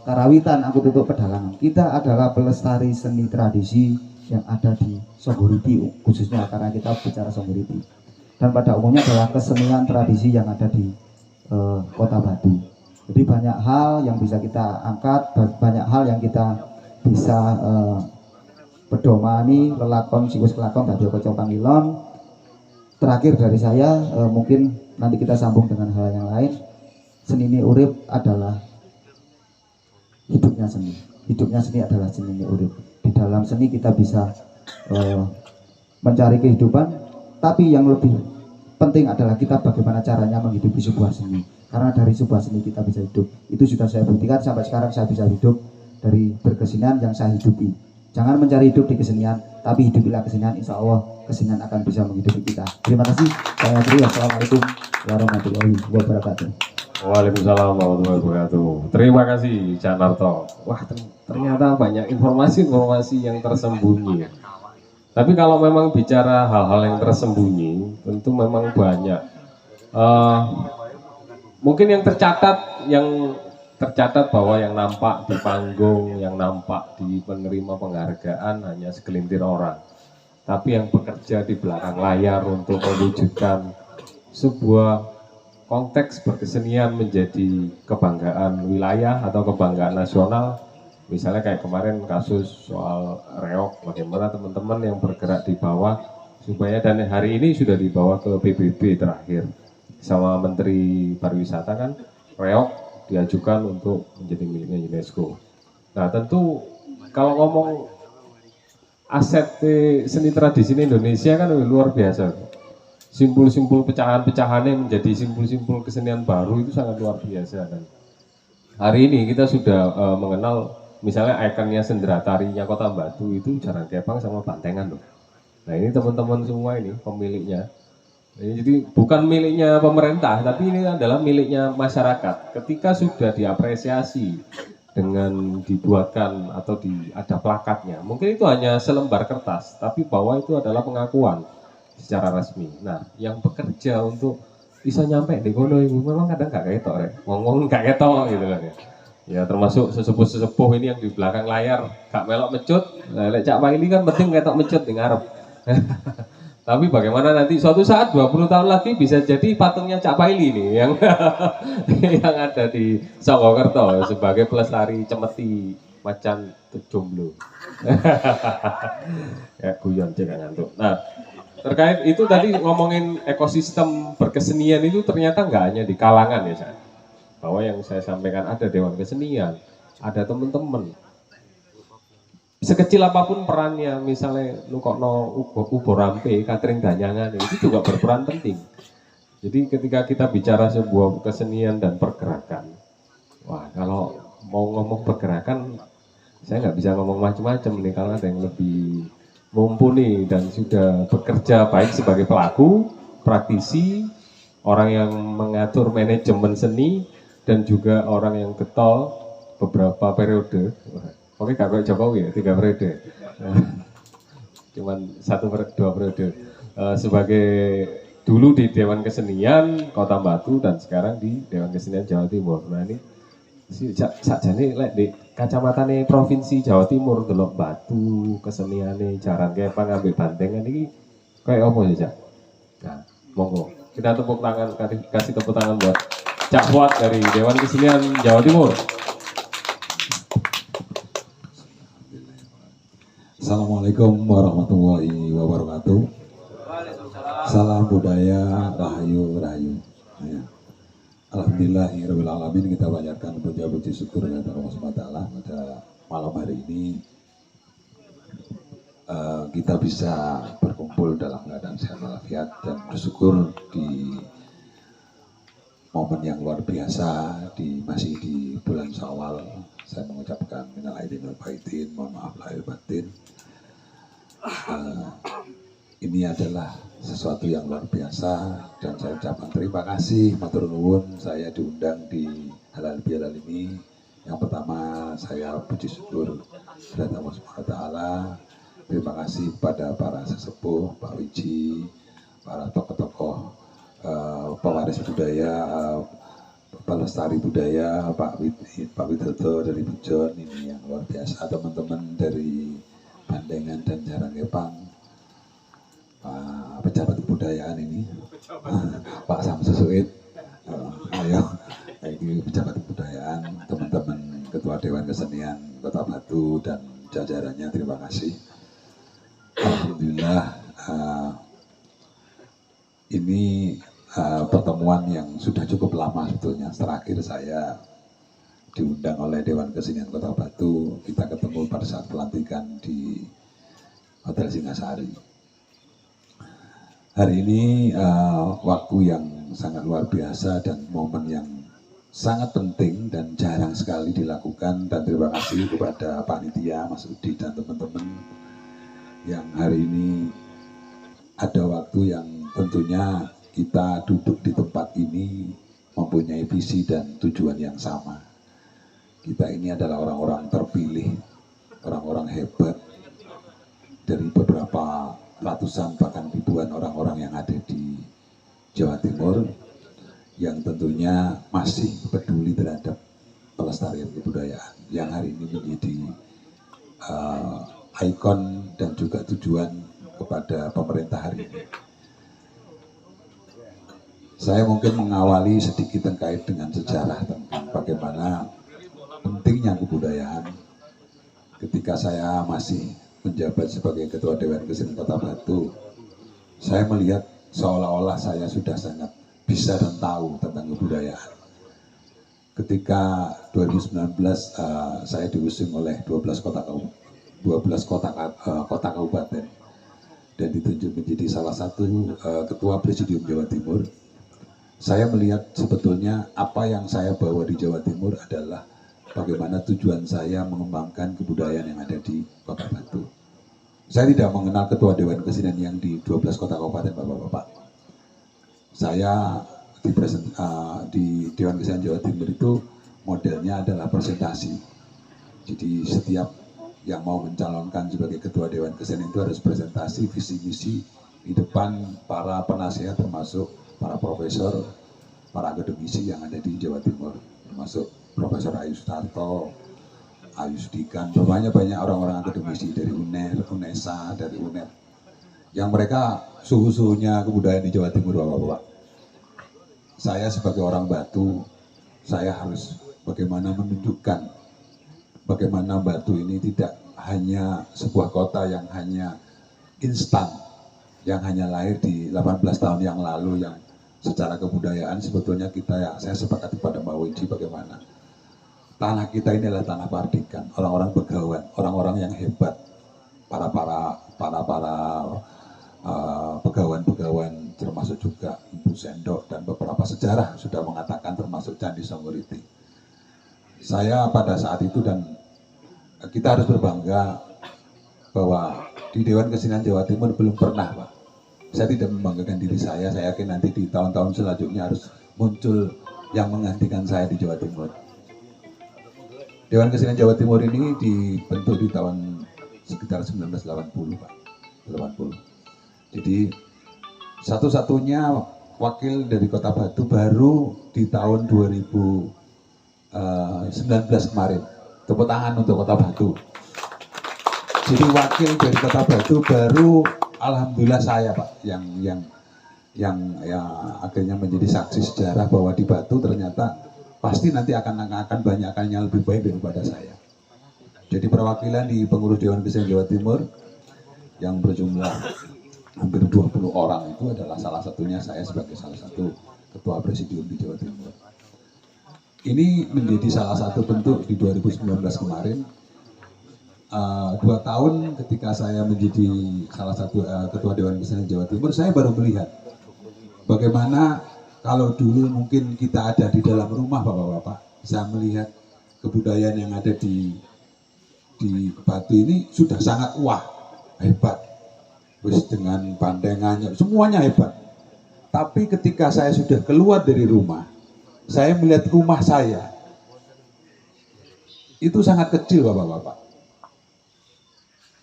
F: karawitan, aku tutup pedalangan. Kita adalah pelestari seni tradisi yang ada di Songgoriti khususnya, karena kita bicara Songgoriti. Dan pada umumnya adalah kesenian tradisi yang ada di Kota Batu. Jadi banyak hal yang bisa kita angkat, banyak hal yang kita bisa pedomani lelakon sikus kelakon dadi kocok pangilon. Terakhir dari saya mungkin nanti kita sambung dengan hal yang lain. Seni ini urip adalah hidupnya seni. Hidupnya seni adalah seni ini urip. Di dalam seni kita bisa mencari kehidupan, tapi yang lebih penting adalah kita bagaimana caranya menghidupi sebuah seni. Karena dari sebuah seni kita bisa hidup. Itu sudah saya buktikan sampai sekarang saya bisa hidup dari berkesenian yang saya hidupi. Jangan mencari hidup di kesenian, tapi hidupilah kesenian. Insya Allah kesenian akan bisa menghidupi kita. Terima kasih. Saya akhiri. Wassalamualaikum warahmatullahi wabarakatuh.
B: Waalaikumsalam warahmatullahi wabarakatuh. Terima kasih Cak Narto. Wah, ternyata banyak informasi-informasi yang tersembunyi. Tapi kalau memang bicara hal-hal yang tersembunyi, tentu memang banyak. Mungkin yang tercatat bahwa yang nampak di panggung, yang nampak di penerima penghargaan hanya segelintir orang. Tapi yang bekerja di belakang layar untuk mewujudkan sebuah konteks berkesenian menjadi kebanggaan wilayah atau kebanggaan nasional. Misalnya kayak kemarin kasus soal reok, bagaimana teman-teman yang bergerak di bawah supaya, dan hari ini sudah dibawa ke PBB terakhir sama Menteri Pariwisata kan, reok diajukan untuk menjadi miliknya UNESCO. Nah tentu kalau ngomong aset seni tradisi Indonesia kan luar biasa. Simpul-simpul pecahan-pecahannya menjadi simpul-simpul kesenian baru itu sangat luar biasa. Dan hari ini kita sudah mengenal misalnya ikonnya sendera tarinya Kota Batu itu Jaran Kepang sama Bantengan loh. Nah ini teman-teman semua ini pemiliknya. Jadi bukan miliknya pemerintah, tapi ini adalah miliknya masyarakat. Ketika sudah diapresiasi dengan dibuatkan atau ada plakatnya, mungkin itu hanya selembar kertas, tapi bahwa itu adalah pengakuan secara resmi. Nah, yang bekerja untuk bisa nyampe di kono itu memang kadang gak ketok ya. Ngomong gak ketok gitu kan ya. Ya termasuk sesepuh-sesepuh ini yang di belakang layar gak melok mecut. Lek Cak Waili kan penting ketok mecut di ngarep. Tapi bagaimana nanti suatu saat 20 tahun lagi bisa jadi patungnya Cak Waili nih yang yang ada di Songgokerto sebagai pelestari cemeti macan jomblo. Ya guyon cek ngantuk. Nah, terkait itu tadi ngomongin ekosistem berkesenian itu ternyata nggak hanya di kalangan ya saya. Bahwa yang saya sampaikan ada Dewan Kesenian, ada teman-teman. Sekecil apapun perannya, misalnya Nukokno Ubo Rampe, Katring Danyangan, itu juga berperan penting. Jadi ketika kita bicara sebuah kesenian dan pergerakan, wah kalau mau ngomong pergerakan, saya nggak bisa ngomong macam-macam nih, karena ada yang lebih mumpuni dan sudah bekerja baik sebagai pelaku, praktisi, orang yang mengatur manajemen seni, dan juga orang yang getol beberapa periode. Oke, gak kayak Jokowi ya, 3 periode. Cuman 1-2 periode. Sebagai dulu di Dewan Kesenian Kota Batu dan sekarang di Dewan Kesenian Jawa Timur. Nah ini sakjane lek di kacamatane provinsi Jawa Timur delok Batu keseniane Jaran Kepang ambek Bantengan iki kayak apa ya, Cak? Nah, monggo. Kita tepuk tangan, kasih tepuk tangan buat Cak Fuad dari Dewan Kesenian Jawa Timur.
G: Assalamualaikum warahmatullahi wabarakatuh. Salam budaya, rahayu, rahayu. Ya. Alhamdulillahirrahmanirrahim, kita panjatkan puji syukur kepada Allah SWT pada malam hari ini. Kita bisa berkumpul dalam keadaan sehat walafiat dan bersyukur di momen yang luar biasa masih di bulan Syawal. Saya mengucapkan minal aidin wal faizin, mohon maaf lahir batin. Ini adalah sesuatu yang luar biasa dan saya ucapkan terima kasih matur nuwun saya diundang di halal bihalal ini. Yang pertama saya puji syukur kepada Allah SWT. Terima kasih kepada para sesepuh, Pak Wiji, para tokoh-tokoh pewaris budaya, pelestari budaya, Pak Widodo dari Bujon ini yang luar biasa, teman-teman dari Bandengan dan Jaran Kepang, pejabat kebudayaan ini, Pak Samsu Suid, ayo, ini pejabat kebudayaan, teman-teman Ketua Dewan Kesenian Kota Batu dan jajarannya, terima kasih. Alhamdulillah, ini pertemuan yang sudah cukup lama sebetulnya. Terakhir saya diundang oleh Dewan Kesenian Kota Batu, kita ketemu pada saat pelantikan di Hotel Singasari. Hari ini waktu yang sangat luar biasa dan momen yang sangat penting dan jarang sekali dilakukan, dan terima kasih kepada panitia, Mas Udi dan teman-teman yang hari ini ada waktu yang tentunya kita duduk di tempat ini mempunyai visi dan tujuan yang sama. Kita ini adalah orang-orang terpilih, orang-orang hebat dari beberapa ratusan bahkan ribuan orang-orang yang ada di Jawa Timur yang tentunya masih peduli terhadap pelestarian kebudayaan yang hari ini menjadi ikon dan juga tujuan kepada pemerintah hari ini. Saya mungkin mengawali sedikit terkait dengan sejarah tentang bagaimana pentingnya kebudayaan. Ketika saya masih menjabat sebagai Ketua Dewan Kesenian Kota Batu, saya melihat seolah-olah saya sudah sangat bisa dan tahu tentang kebudayaan. Ketika 2019 saya diusung oleh 12 kota kabupaten dan ditunjuk menjadi salah satu Ketua Presidium Jawa Timur. Saya melihat sebetulnya apa yang saya bawa di Jawa Timur adalah bagaimana tujuan saya mengembangkan kebudayaan yang ada di Kota Batu. Saya tidak mengenal Ketua Dewan Kesenian yang di 12 kota kabupaten, Bapak-Bapak. Saya di Dewan Kesenian Jawa Timur itu modelnya adalah presentasi. Jadi setiap yang mau mencalonkan sebagai Ketua Dewan Kesenian itu harus presentasi visi misi di depan para penasihat, termasuk para profesor, para akademisi yang ada di Jawa Timur, termasuk Profesor Ayu Sutarto, Ayu Sudikan, banyak orang-orang akademisi dari UNER, UNESA, dari UNER, yang mereka suhu-suhunya kebudayaan di Jawa Timur, Bapak-Bapak. Saya sebagai orang Batu, saya harus bagaimana menunjukkan bagaimana Batu ini tidak hanya sebuah kota yang hanya instan, yang hanya lahir di 18 tahun yang lalu, yang secara kebudayaan sebetulnya saya sepakat kepada Mbak Widi bagaimana tanah kita ini adalah tanah Pardikan, orang-orang begawan, orang-orang yang hebat, para begawan termasuk juga Empu Sendok dan beberapa sejarah sudah mengatakan termasuk Candi Songgoriti. Saya pada saat itu, dan kita harus berbangga bahwa di Dewan Kesenian Jawa Timur belum pernah, Pak. Saya tidak membanggakan diri saya yakin nanti di tahun-tahun selanjutnya harus muncul yang menggantikan saya di Jawa Timur. Dewan Kesenian Jawa Timur ini dibentuk di tahun sekitar 1980, Pak. 80. Jadi satu-satunya wakil dari Kota Batu baru di tahun 2019 kemarin. Tepuk tangan untuk Kota Batu. Jadi wakil dari Kota Batu baru alhamdulillah saya, Pak, yang akhirnya menjadi saksi sejarah bahwa di Batu ternyata pasti nanti akan banyak yang lebih baik daripada saya. Jadi perwakilan di pengurus Dewan Kesenian Jawa Timur yang berjumlah hampir 20 orang itu adalah salah satunya saya sebagai salah satu Ketua Presidium di Jawa Timur. Ini menjadi salah satu bentuk di 2019 kemarin. 2 tahun ketika saya menjadi salah satu Ketua Dewan Kesenian Jawa Timur, saya baru melihat bagaimana kalau dulu mungkin kita ada di dalam rumah, Bapak-Bapak, saya melihat kebudayaan yang ada di Batu ini sudah sangat hebat, wis dengan pandangannya semuanya hebat. Tapi ketika saya sudah keluar dari rumah, saya melihat rumah saya itu sangat kecil, Bapak-Bapak.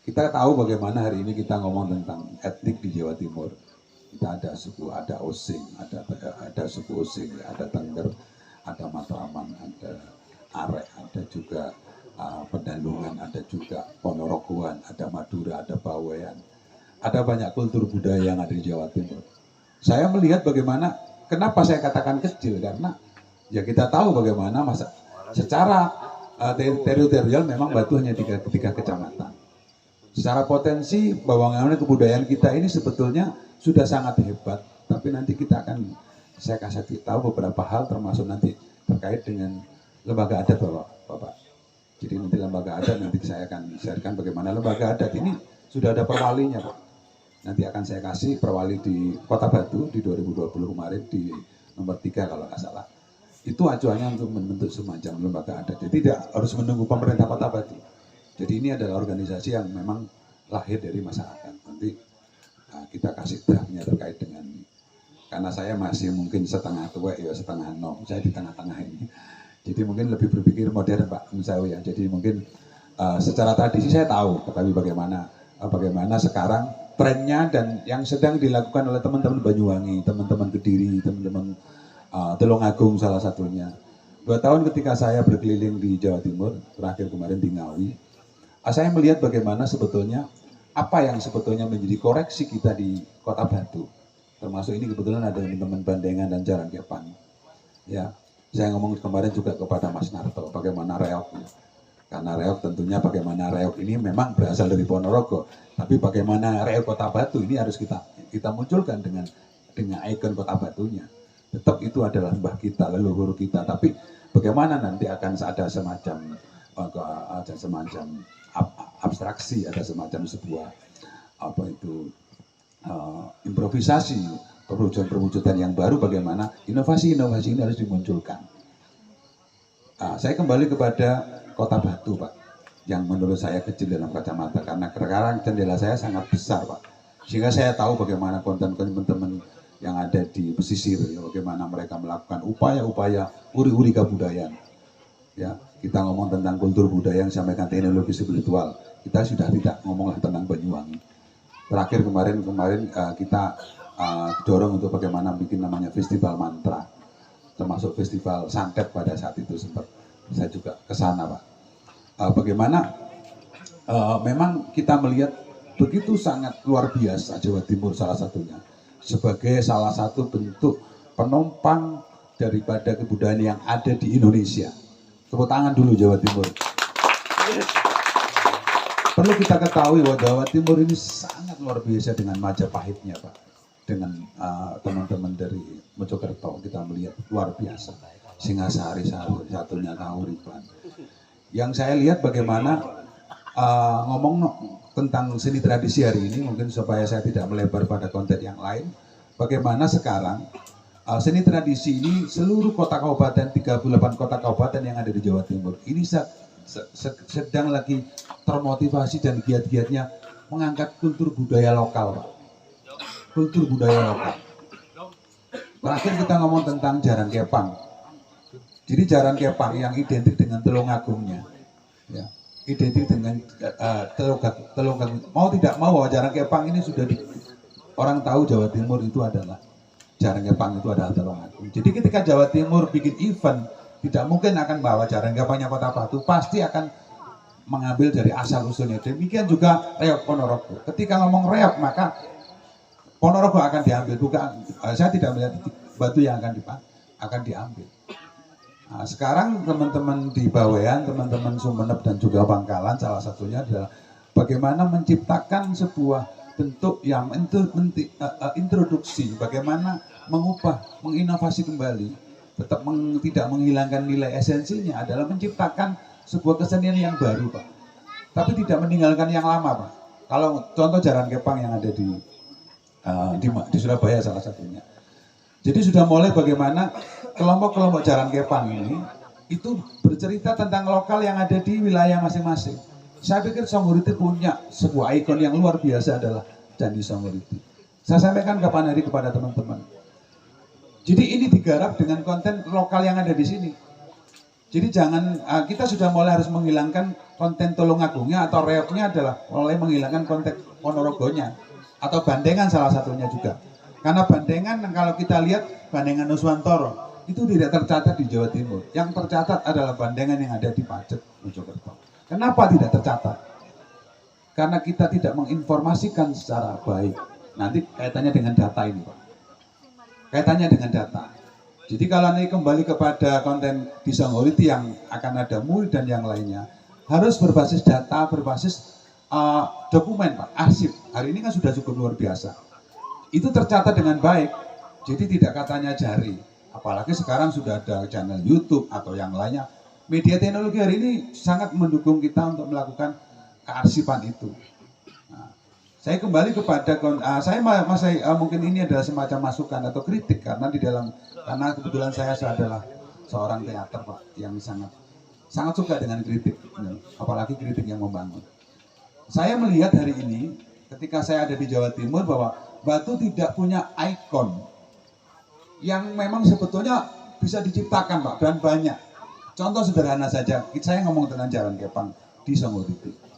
G: Kita tahu bagaimana hari ini kita ngomong tentang etnik di Jawa Timur. Kita ada suku, ada Osing, ada suku Osing, ada Tengger, ada Matraman, ada Arek, ada juga Pedalungan, ada juga Ponorogoan, ada Madura, ada Bawean. Ada banyak kultur budaya yang ada di Jawa Timur. Saya melihat bagaimana, kenapa saya katakan kecil, karena ya kita tahu bagaimana secara teritorial memang Batu hanya 3 kecamatan. Secara potensi bagaimana kebudayaan kita ini sebetulnya sudah sangat hebat, tapi nanti saya kasih tahu beberapa hal termasuk nanti terkait dengan lembaga adat, Bapak. Jadi nanti lembaga adat nanti saya akan sharekan bagaimana lembaga adat ini sudah ada perwalinya, Pak. nanti akan saya kasih perwali di Kota Batu di 2020 kemarin di nomor 3 kalau nggak salah. Itu acuannya untuk membentuk semacam lembaga adat. Jadi tidak harus menunggu pemerintah Kota Batu. Jadi ini adalah organisasi yang memang lahir dari masyarakat. Nanti kita kasih draftnya terkait dengan ini. Karena saya masih mungkin setengah tua ya setengah nom, saya di tengah-tengah ini. Jadi mungkin lebih berpikir modern Pak Misawi ya. Jadi mungkin secara tradisi saya tahu, tetapi bagaimana sekarang trennya dan yang sedang dilakukan oleh teman-teman Banyuwangi, teman-teman Kediri, teman-teman Tulungagung salah satunya. 2 tahun ketika saya berkeliling di Jawa Timur, terakhir kemarin di Ngawi, saya melihat bagaimana sebetulnya apa yang sebetulnya menjadi koreksi kita di Kota Batu. Termasuk ini kebetulan ada teman-teman Bandengan dan Jarangkepang. Ya, saya ngomong kemarin juga kepada Mas Narto bagaimana reok. Karena reok tentunya bagaimana reok ini memang berasal dari Ponorogo, tapi bagaimana reok Kota Batu ini harus kita munculkan dengan ikon Kota Batunya. Tetap itu adalah mbah kita, leluhur kita, tapi bagaimana nanti akan ada semacam abstraksi, ada semacam sebuah improvisasi, perwujudan yang baru, bagaimana inovasi-inovasi ini harus dimunculkan. Saya kembali kepada Kota Batu Pak, yang menurut saya kecil dalam kacamata, karena sekarang jendela saya sangat besar Pak, sehingga saya tahu bagaimana konten teman-teman yang ada di pesisir, ya, bagaimana mereka melakukan upaya-upaya uri-uri kebudayaan. Ya, kita ngomong tentang kultur budaya yang sampaikan teknologi spiritual, kita sudah tidak ngomonglah tentang Banyuwangi. Terakhir kemarin kita dorong untuk bagaimana bikin namanya festival mantra, termasuk festival santet pada saat itu sempat saya juga ke sana Pak. Bagaimana memang kita melihat begitu sangat luar biasa Jawa Timur salah satunya sebagai salah satu bentuk penopang daripada kebudayaan yang ada di Indonesia. Tepuk tangan dulu Jawa Timur. Perlu kita ketahui bahwa Jawa Timur ini sangat luar biasa dengan Majapahitnya Pak. Dengan teman-teman dari Mojokerto kita melihat luar biasa. Singasari satunya Kahuripan. Yang saya lihat bagaimana ngomong tentang seni tradisi hari ini, mungkin supaya saya tidak melebar pada konten yang lain. Bagaimana sekarang seni tradisi ini seluruh kota kabupaten, 38 kota kabupaten yang ada di Jawa Timur ini sedang lagi termotivasi dan giat-giatnya mengangkat kultur budaya lokal Pak. Kultur budaya lokal. Terakhir kita ngomong tentang Jarangkepang. Jadi Jarangkepang yang identik dengan Tulungagungnya, ya, identik dengan Tulungagung. Mau tidak mau bahwa Jarangkepang ini sudah orang tahu Jawa Timur itu adalah Jarangkepang itu adalah Tulungagung. Jadi ketika Jawa Timur bikin event, tidak mungkin akan bawa Jarangkepangnya Kota Batu, pasti akan mengambil dari asal usulnya. Demikian juga reok Ponorogo. Ketika ngomong reok maka Ponorogo akan diambil, bukan saya tidak melihat Batu yang akan diambil. Nah, sekarang teman-teman di Bawean, teman-teman Sumeneb dan juga Bangkalan salah satunya adalah bagaimana menciptakan sebuah bentuk yang introduksi, bagaimana mengubah, menginovasi kembali, tetap tidak menghilangkan nilai esensinya adalah menciptakan sebuah kesenian yang baru Pak. Tapi tidak meninggalkan yang lama Pak. Kalau contoh Jarangkepang yang ada di Surabaya salah satunya. Jadi sudah mulai bagaimana kelompok-kelompok Jarangkepang ini itu bercerita tentang lokal yang ada di wilayah masing-masing. Saya pikir Songgoriti punya sebuah ikon yang luar biasa adalah Candi Songgoriti. Saya sampaikan kapan hari kepada teman-teman. Jadi ini digarap dengan konten lokal yang ada di sini. Jadi jangan, kita sudah mulai harus menghilangkan konten Tulungagungnya atau reoknya adalah mulai menghilangkan konten Ponorogonya. Atau Bandengan salah satunya juga. Karena Bandengan kalau kita lihat Bandengan Nuswantoro itu tidak tercatat di Jawa Timur. Yang tercatat adalah Bandengan yang ada di Pacet, Mojokerto. Kenapa tidak tercatat? Karena kita tidak menginformasikan secara baik. Nanti kaitannya dengan data ini Pak. Kaitannya dengan data. Jadi kalau nanti kembali kepada konten di Songgoriti yang akan ada murid dan yang lainnya, harus berbasis data, berbasis dokumen Pak, arsip. Hari ini kan sudah cukup luar biasa. Itu tercatat dengan baik, jadi tidak katanya jari. Apalagi sekarang sudah ada channel YouTube atau yang lainnya. Media teknologi hari ini sangat mendukung kita untuk melakukan kearsipan itu. Nah, Saya kembali kepada saya masih mungkin ini adalah semacam masukan atau kritik karena karena kebetulan saya adalah seorang teater Pak yang sangat suka dengan kritik, apalagi kritik yang membangun. Saya melihat hari ini ketika saya ada di Jawa Timur bahwa Batu tidak punya ikon yang memang sebetulnya bisa diciptakan Pak, dan banyak. Contoh sederhana saja, saya ngomong tentang Jaran Kepang di Songgoriti.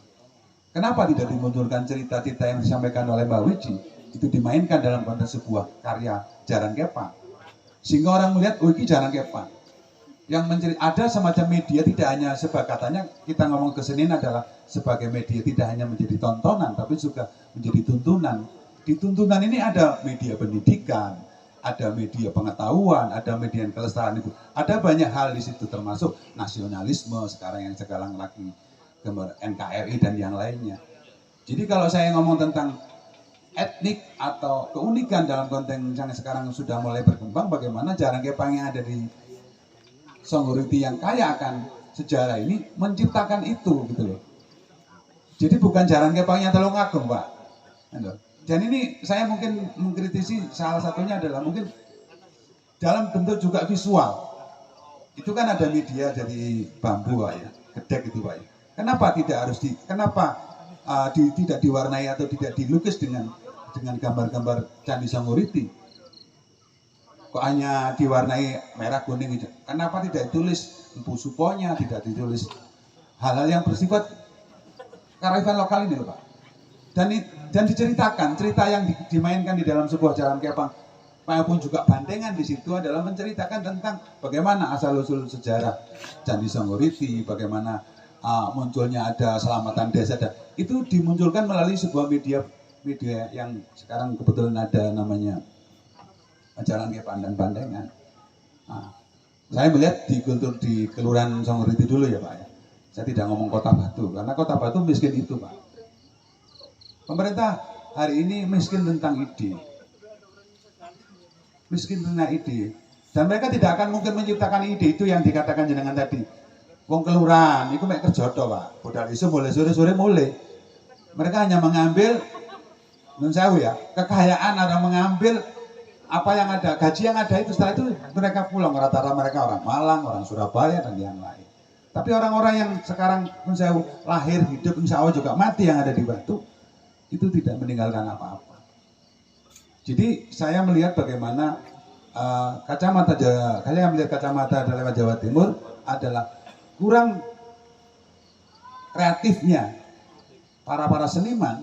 G: Kenapa tidak dimunculkan cerita-cerita yang disampaikan oleh Mbak Wiji, itu dimainkan dalam konteks sebuah karya Jaran Kepang, sehingga orang melihat, oh ini Jaran Kepang. Yang ada semacam media, tidak hanya katanya kita ngomong kesenian adalah sebagai media, tidak hanya menjadi tontonan, tapi juga menjadi tuntunan. Di tuntunan ini ada media pendidikan, ada media pengetahuan, ada media kelestarian itu. Ada banyak hal di situ, termasuk nasionalisme sekarang yang sekarang lagi gambar NKRI dan yang lainnya. Jadi kalau saya ngomong tentang etnik atau keunikan dalam konteks yang sekarang sudah mulai berkembang, bagaimana Jaran Kepang yang ada di Songgoriti yang kaya akan sejarah ini menciptakan itu gitu loh. Jadi bukan Jaran Kepangnya Tulungagung Pak. Dan ini saya mungkin mengkritisi salah satunya adalah mungkin dalam bentuk juga visual. Itu kan ada media dari bambu Pak ya, gedek itu Pak ya. Kenapa tidak tidak diwarnai atau tidak dilukis dengan gambar-gambar Candi Songgoriti? Kok hanya diwarnai merah, kuning, hijau? Kenapa tidak ditulis Empu Suponya, tidak ditulis hal-hal yang bersifat kearifan lokal ini loh Pak. Dan diceritakan, cerita yang dimainkan di dalam sebuah Jaran Kepang maupun juga bandengan di situ adalah menceritakan tentang bagaimana asal-usul sejarah Candi Songgoriti, bagaimana munculnya ada Selamatan Desa, itu dimunculkan melalui sebuah media yang sekarang kebetulan ada namanya Jaran Kepang dan Bandengan. Saya melihat di Kelurahan Songgoriti dulu ya Pak ya. Saya tidak ngomong Kota Batu, karena Kota Batu miskin itu Pak. Pemerintah hari ini miskin tentang ide. Miskin tentang ide. Dan mereka tidak akan mungkin menciptakan ide itu yang dikatakan jenengan tadi. Wong kelurahan, itu mek kerja tok Pak. Budal iso mulai sore-sore mulai. Mereka hanya mengambil, nun sewu ya, kekayaan, ada mengambil apa yang ada, gaji yang ada itu, setelah itu mereka pulang. Rata-rata mereka orang Malang, orang Surabaya, dan yang lain. Tapi orang-orang yang sekarang saya lahir, hidup, insya Allah juga mati yang ada di Batu, itu tidak meninggalkan apa-apa. Jadi saya melihat bagaimana kalian melihat kacamata dalam Jawa Timur adalah kurang kreatifnya para seniman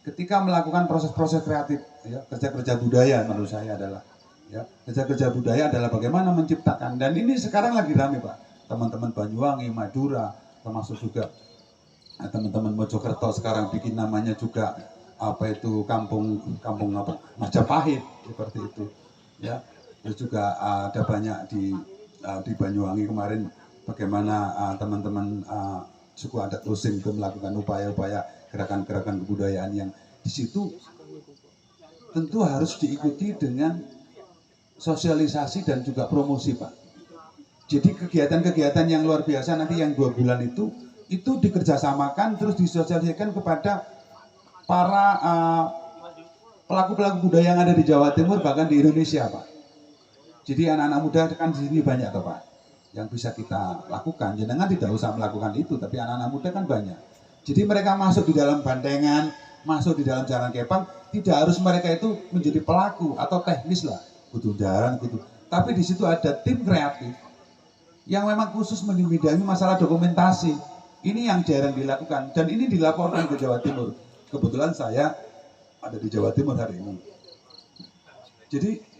G: ketika melakukan proses-proses kreatif, ya, kerja-kerja budaya menurut saya adalah, ya, kerja-kerja budaya adalah bagaimana menciptakan, dan ini sekarang lagi rame Pak, teman-teman Banyuwangi, Madura, termasuk juga teman-teman Mojokerto sekarang bikin namanya juga apa itu kampung apa Majapahit seperti itu, ya. Terus juga ada banyak di Banyuwangi kemarin bagaimana teman-teman suku adat Osing itu melakukan upaya-upaya gerakan-gerakan kebudayaan yang di situ tentu harus diikuti dengan sosialisasi dan juga promosi Pak. Jadi kegiatan-kegiatan yang luar biasa nanti yang 2 bulan itu dikerjasamakan terus disosialisasikan kepada para pelaku-pelaku budaya yang ada di Jawa Timur bahkan di Indonesia Pak. Jadi anak-anak muda kan di sini banyak toh Pak yang bisa kita lakukan. Jangan tidak usah melakukan itu, tapi anak-anak muda kan banyak. Jadi mereka masuk di dalam bandengan, masuk di dalam Jaran Kepang, tidak harus mereka itu menjadi pelaku atau teknis lah, butuh jaran gitu. Tapi di situ ada tim kreatif yang memang khusus membidangi masalah dokumentasi. Ini yang jarang dilakukan dan ini dilaporkan ke Jawa Timur. Kebetulan saya ada di Jawa Timur hari ini. Jadi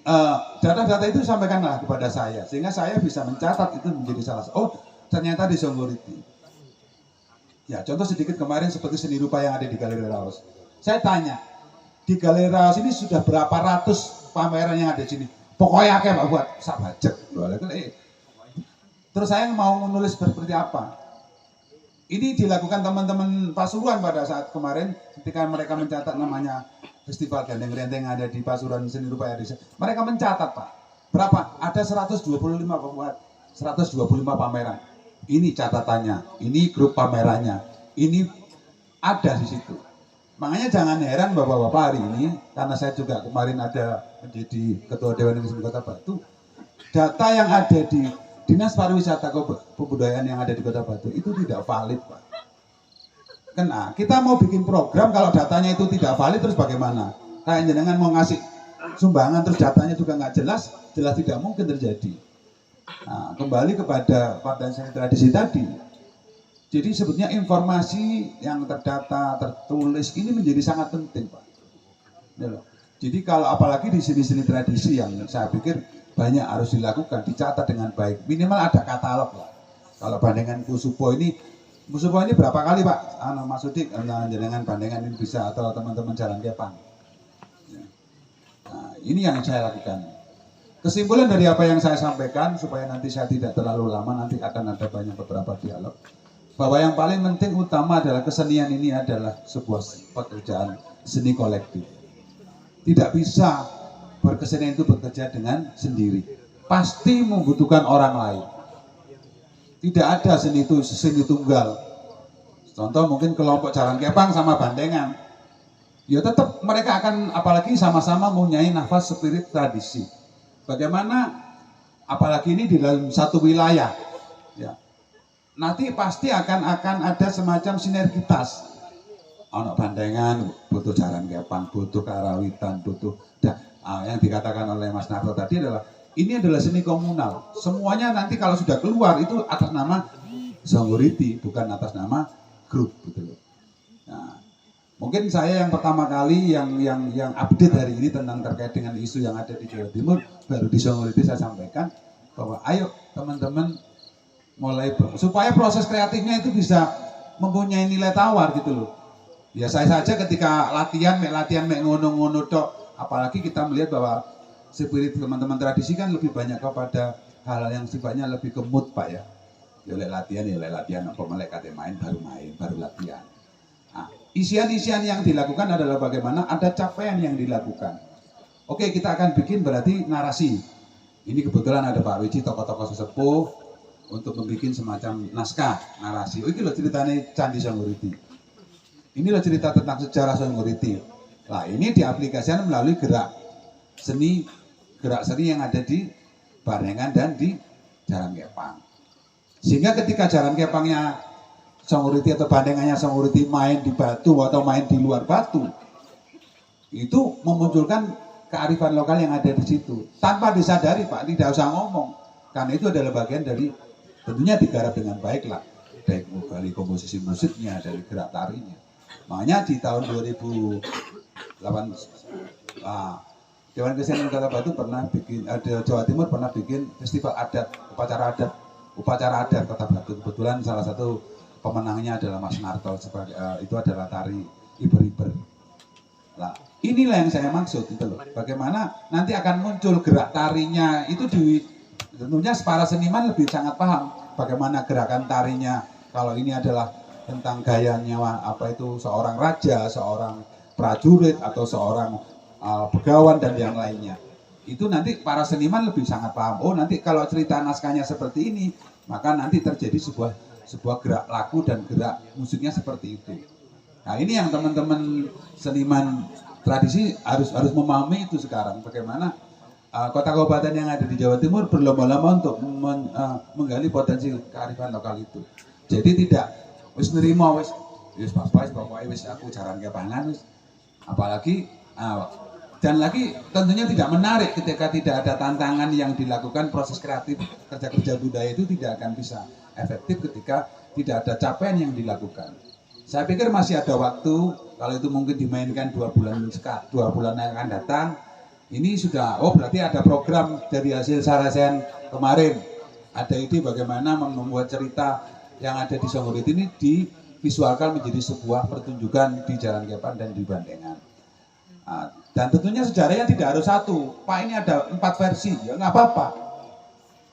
G: data-data itu sampaikanlah kepada saya sehingga saya bisa mencatat itu menjadi salah satu. Oh, ternyata di Songgoriti. Ya, contoh sedikit kemarin seperti seni rupa yang ada di Galeri Raos. Saya tanya, di Galeri Raos ini sudah berapa ratus pameran yang ada di sini? Pokoknya kayak Pak buat sak bajek. Terus saya mau menulis seperti apa? Ini dilakukan teman-teman Pasuruan pada saat kemarin ketika mereka mencatat namanya Festival Gandeng Renteng yang ada di Pasuruan Seni Rupa Indonesia. Mereka mencatat Pak, berapa? Ada 125 pameran. Ini catatannya, ini grup pamerannya, ini ada di situ. Makanya jangan heran bapak-bapak hari ini, karena saya juga kemarin ada menjadi Ketua Dewan Industri Kota Batu, data yang ada di Dinas Pariwisata Kebudayaan yang ada di Kota Batu itu tidak valid, Pak. Kena, kita mau bikin program kalau datanya itu tidak valid terus bagaimana? Kayak jenengan mau ngasih sumbangan terus datanya juga nggak jelas, jelas tidak mungkin terjadi. Nah, kembali kepada pada tradisi tadi. Jadi sebetulnya informasi yang terdata, tertulis ini menjadi sangat penting, Pak. Jadi kalau apalagi di sini-sini tradisi yang saya pikir banyak harus dilakukan, dicatat dengan baik. Minimal ada katalog lah. Kalau bandingan Kusupo ini berapa kali, Pak? Mas Udik, dengan bandingan ini bisa, atau teman-teman Jalan Kepang. Nah, ini yang saya lakukan. Kesimpulan dari apa yang saya sampaikan, supaya nanti saya tidak terlalu lama, nanti akan ada banyak beberapa dialog. Bahwa yang paling penting utama adalah kesenian ini adalah sebuah pekerjaan seni kolektif. Tidak bisa berkesenian itu bekerja dengan sendiri. Pasti membutuhkan orang lain. Tidak ada seni tunggal. Contoh mungkin kelompok Jalan Kepang sama Bandengan. Ya tetap mereka akan, apalagi sama-sama mempunyai nafas spirit tradisi. Bagaimana apalagi ini di dalam satu wilayah. Ya. Nanti pasti akan ada semacam sinergitas. Anak Bandengan butuh Jalan Kepang, butuh Karawitan, butuh yang dikatakan oleh Mas Narto tadi adalah ini adalah seni komunal. Semuanya nanti kalau sudah keluar itu atas nama Songgoriti, bukan atas nama grup gitu loh. Nah, mungkin saya yang pertama kali yang update hari ini tentang terkait dengan isu yang ada di Jawa Timur, baru di Songgoriti saya sampaikan bahwa ayo teman-teman mulai supaya proses kreatifnya itu bisa mempunyai nilai tawar gitu loh. Ya saya saja ketika latihan ngono-ngono tok, apalagi kita melihat bahwa spirit teman-teman tradisi kan lebih banyak kepada hal-hal yang sifatnya lebih ke mood, Pak ya. Ya latihan, apa malaikat main, baru latihan. Nah, isian-isian yang dilakukan adalah bagaimana ada capaian yang dilakukan. Oke, kita akan bikin berarti narasi. Ini kebetulan ada Pak Wiji, tokoh-tokoh sesepuh, untuk membuat semacam naskah narasi. Oh, ini loh ceritanya Candi Songgoriti. Ini loh cerita tentang sejarah Songgoriti. Nah, ini diaplikasikan melalui gerak seni yang ada di Bandengan dan di Jalan Kepang. Sehingga ketika Jalan Kepangnya Songgoriti atau Bandengannya Songgoriti main di Batu atau main di luar Batu, itu memunculkan kearifan lokal yang ada di situ. Tanpa disadari, Pak, tidak usah ngomong. Karena itu adalah bagian dari, tentunya digarap dengan baik lah. Dari komposisi musiknya, dari gerak tarinya. Makanya di tahun 2008, Dewan Kesenian Kota Batu pernah bikin, Jawa Timur pernah bikin festival adat, upacara adat Kota Batu. Kebetulan salah satu pemenangnya adalah Mas Narto, itu adalah tari Iber-Iber. Nah, inilah yang saya maksud itu loh. Bagaimana nanti akan muncul gerak tarinya itu tentunya para seniman lebih sangat paham bagaimana gerakan tarinya. Kalau ini adalah tentang gayanya apa itu seorang raja, seorang prajurit atau seorang begawan dan yang lainnya. Itu nanti para seniman lebih sangat paham. Oh, nanti kalau cerita naskahnya seperti ini, maka nanti terjadi sebuah gerak laku dan gerak musiknya seperti itu. Nah, ini yang teman-teman seniman tradisi harus memahami itu sekarang. Bagaimana kota kabupaten yang ada di Jawa Timur berlomba-lomba untuk menggali potensi kearifan lokal itu. Jadi tidak wis nerima wis pokoknya wis aku Jalan Kepangan wis. Apalagi dan lagi tentunya tidak menarik ketika tidak ada tantangan yang dilakukan, proses kreatif kerja-kerja budaya itu tidak akan bisa efektif ketika tidak ada capaian yang dilakukan. Saya pikir masih ada waktu, kalau itu mungkin dimainkan 2 bulan yang akan datang. Ini sudah, berarti ada program dari hasil Saracen kemarin. Ada ide bagaimana membuat cerita yang ada di Songgoriti ini divisualkan menjadi sebuah pertunjukan di Jalan Kepang dan di Bandengan. Dan tentunya sejarahnya tidak harus satu. Pak, ini ada 4 versi, ya nggak apa-apa.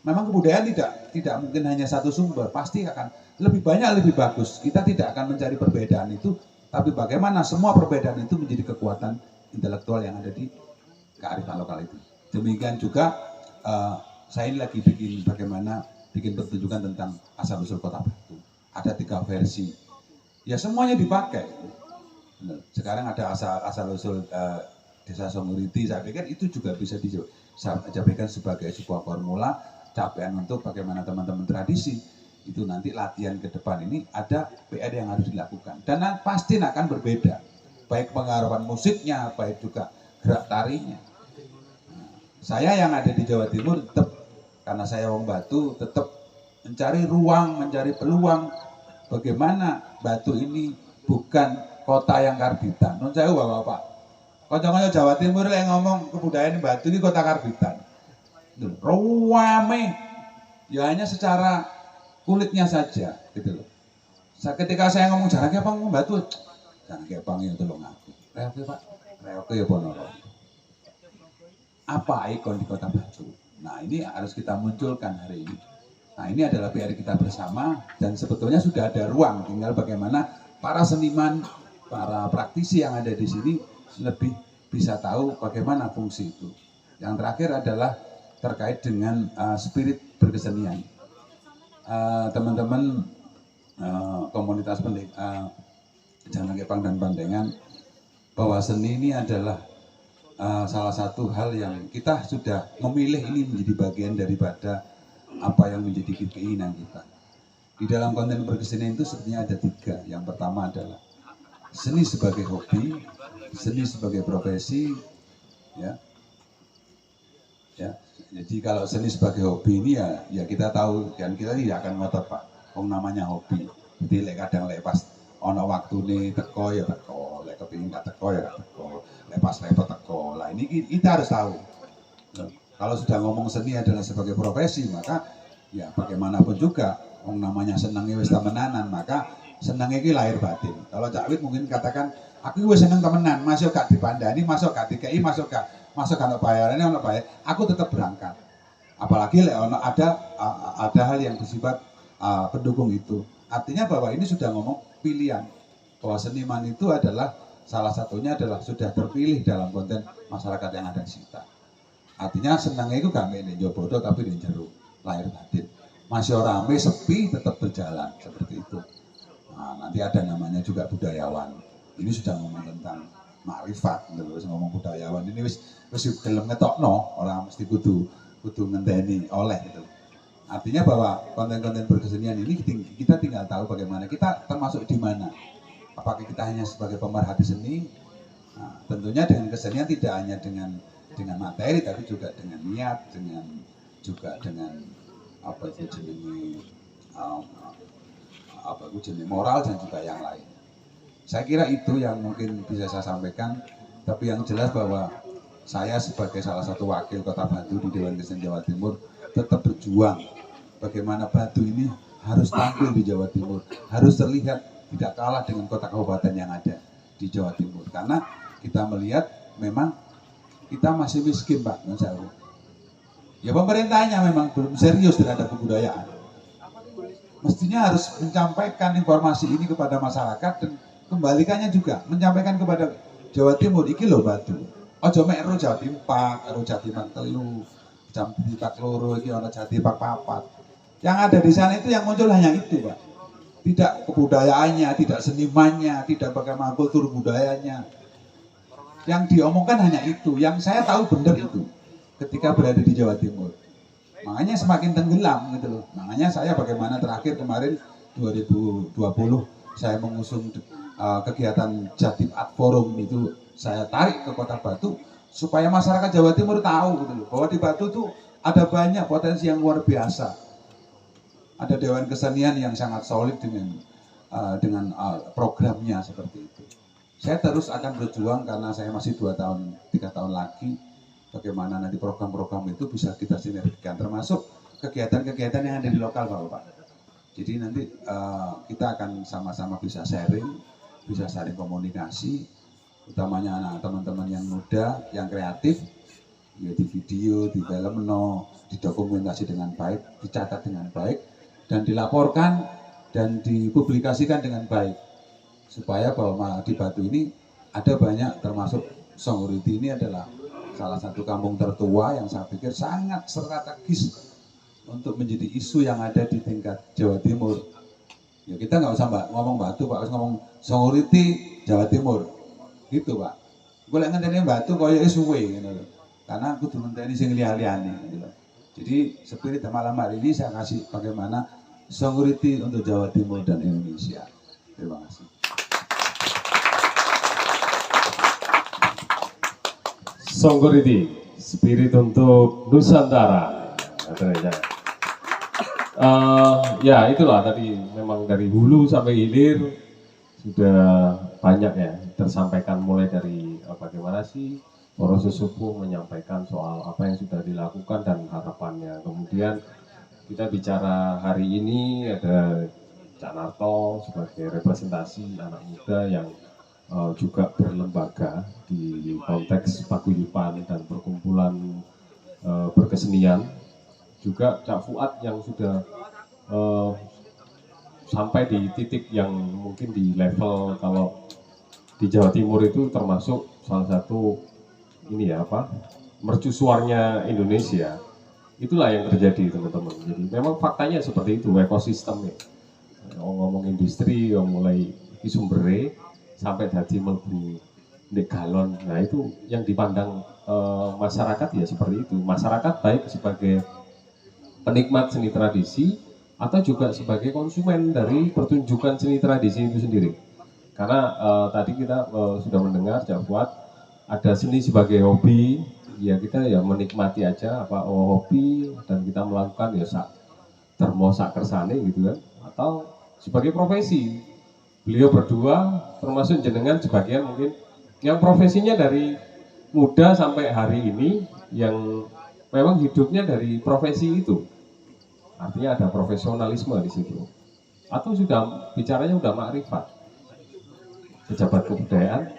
G: Memang kebudayaan tidak mungkin hanya satu sumber, pasti akan lebih banyak, lebih bagus. Kita tidak akan mencari perbedaan itu, tapi bagaimana semua perbedaan itu menjadi kekuatan intelektual yang ada di kearifan lokal itu. Demikian juga saya ini lagi bikin pertunjukan tentang asal usul Kota Batu. Ada 3 versi. Ya semuanya dipakai. Sekarang ada asal-usul Desa Songoriti, saya pikir itu juga bisa dijadikan sebagai sebuah formula capaian untuk bagaimana teman-teman tradisi itu nanti latihan ke depan ini ada PR yang harus dilakukan dan pasti akan berbeda, baik penggarapan musiknya, baik juga gerak tarinya. Saya yang ada di Jawa Timur tetap, karena saya wong Batu, tetap mencari ruang, mencari peluang bagaimana Batu ini bukan kota yang karbitan. Non saya bapak-bapak, kocok-kocok Jawa Timur yang ngomong kebudayaan Batu ini kota karbitan. Ruame, ya hanya secara kulitnya saja, gitu loh. Ketika saya ngomong jarang kepang Batu, jarang kepang itu loh ngaku. Reoke Pak, reoke ya Ponorogo. Apa ikon di kota Batu? Nah ini harus kita munculkan hari ini. Nah ini adalah PR kita bersama dan sebetulnya sudah ada ruang, tinggal bagaimana para seniman, para praktisi yang ada di sini lebih bisa tahu bagaimana fungsi itu. Yang terakhir adalah terkait dengan spirit berkesenian. Teman-teman komunitas Jangan Kepang dan Pandengan, bahwa seni ini adalah salah satu hal yang kita sudah memilih ini menjadi bagian daripada apa yang menjadi keinginan kita. Di dalam konten berkesenian itu sebenarnya ada 3. Yang pertama adalah seni sebagai hobi, seni sebagai profesi, ya. Jadi kalau seni sebagai hobi ini ya kita tahu dan kita tidak akan ngotot Pak. Namanya hobi. Jadi kadang pas ono waktu nih teko ya teko, lek kepingin gak teko ya gak teko, lek pas repot teko. Lah ini kita harus tahu. Kalau sudah ngomong seni adalah sebagai profesi, maka ya bagaimanapun juga namanya senangnya wis temenanan, maka senangnya ini lahir batin. Kalau Cak Wit mungkin katakan, aku wis seneng temenan, masuk gak dipandani, masuk gak DKI, masuk gak bayarannya, ono bayar, aku tetap berangkat. Apalagi lek ono ada hal yang bersifat pendukung itu. Artinya bahwa ini sudah ngomong pilihan, bahwa seniman itu adalah salah satunya adalah sudah terpilih dalam konten masyarakat yang ada di sekitar. Artinya senangnya itu gak main di Jobodo tapi di jero lahir batin. Masih rame sepi tetap berjalan seperti itu. Nah, nanti ada namanya juga budayawan. Ini sudah ngomong tentang makrifat, terus ngomong budayawan. Ini wis gelem ngetokno, orang mesti kudu ngenteni oleh itu. Artinya bahwa konten-konten berkesenian ini kita tinggal tahu bagaimana kita termasuk di mana. Apakah kita hanya sebagai pemerhati seni? Nah, tentunya dengan kesenian tidak hanya dengan materi, tapi juga dengan niat, juga dengan jenis moral dan juga yang lain. Saya kira itu yang mungkin bisa saya sampaikan. Tapi yang jelas bahwa saya sebagai salah satu wakil Kota Batu di Dewan Kesenian Jawa Timur tetap berjuang bagaimana Batu ini harus tampil di Jawa Timur, harus terlihat tidak kalah dengan kota kabupaten yang ada di Jawa Timur. Karena kita melihat memang kita masih miskin Pak, ya pemerintahnya memang belum serius terhadap kebudayaan. Mestinya harus menyampaikan informasi ini kepada masyarakat dan kembalikannya juga menyampaikan kepada Jawa Timur, iki lho Batu. Ojo mek ero Jatimpak, ero Jatimak telu, Jatimak loro, iki ana Jatimak papat. Yang ada di sana itu yang muncul hanya itu Pak. Tidak kebudayaannya, tidak senimannya, tidak bagaimana kultur budayanya. Yang diomongkan hanya itu, yang saya tahu benar itu ketika berada di Jawa Timur. Makanya semakin tenggelam gitu loh. Makanya saya bagaimana terakhir kemarin 2020 saya mengusung kegiatan Jatim Art Forum itu saya tarik ke Kota Batu supaya masyarakat Jawa Timur tahu gitu loh, bahwa di Batu tuh ada banyak potensi yang luar biasa. Ada Dewan Kesenian yang sangat solid dengan programnya seperti itu. Saya terus akan berjuang karena saya masih 2 tahun, 3 tahun lagi. Bagaimana nanti program-program itu bisa kita sinergikan, termasuk kegiatan-kegiatan yang ada di lokal Bapak. Jadi nanti kita akan sama-sama bisa sharing, bisa saling komunikasi, utamanya anak teman-teman yang muda, yang kreatif, ya di video, di film, didokumentasi dengan baik, dicatat dengan baik, dan dilaporkan dan dipublikasikan dengan baik. Supaya bahwa di Batu ini ada banyak, termasuk Songoriti ini adalah salah satu kampung tertua yang saya pikir sangat strategis untuk menjadi isu yang ada di tingkat Jawa Timur. Ya kita nggak usah ngomong Batu Pak, harus ngomong Songoriti Jawa Timur. Gitu Pak. Gue lek ngenteni Batu koyo suwe ngono lho. Karena aku tuh ngenteni sing liya-liyane gitu loh. Jadi spirit malam hari ini saya kasih bagaimana Songoriti untuk Jawa Timur dan Indonesia. Terima kasih.
B: Songoriti, spirit untuk Nusantara. Ya itulah tadi memang dari hulu sampai hilir sudah banyak ya tersampaikan, mulai dari bagaimana sih para sesepuh menyampaikan soal apa yang sudah dilakukan dan harapannya. Kemudian kita bicara hari ini ada Cak Narto sebagai representasi anak muda yang juga berlembaga di konteks paguyuban dan perkumpulan berkesenian. Juga Cak Fuad yang sudah sampai di titik yang mungkin di level kalau di Jawa Timur itu termasuk salah satu ini ya mercusuarnya Indonesia. Itulah yang terjadi teman-teman. Jadi memang faktanya seperti itu ekosistemnya. Ngomong industri yang mulai di sumbere sampai dari melbu di galon. Nah itu yang dipandang masyarakat ya seperti itu. Masyarakat baik sebagai penikmat seni tradisi atau juga sebagai konsumen dari pertunjukan seni tradisi itu sendiri. Karena tadi kita sudah mendengar Cak Fuad ada seni sebagai hobi, ya kita ya menikmati aja hobi dan kita melakukan ya sak kersane gitu kan, atau sebagai profesi. Beliau berdua termasuk jenengan sebagian mungkin yang profesinya dari muda sampai hari ini yang memang hidupnya dari profesi itu. Artinya ada profesionalisme di situ. Atau sudah bicaranya udah makrifat. Pejabat kebudayaan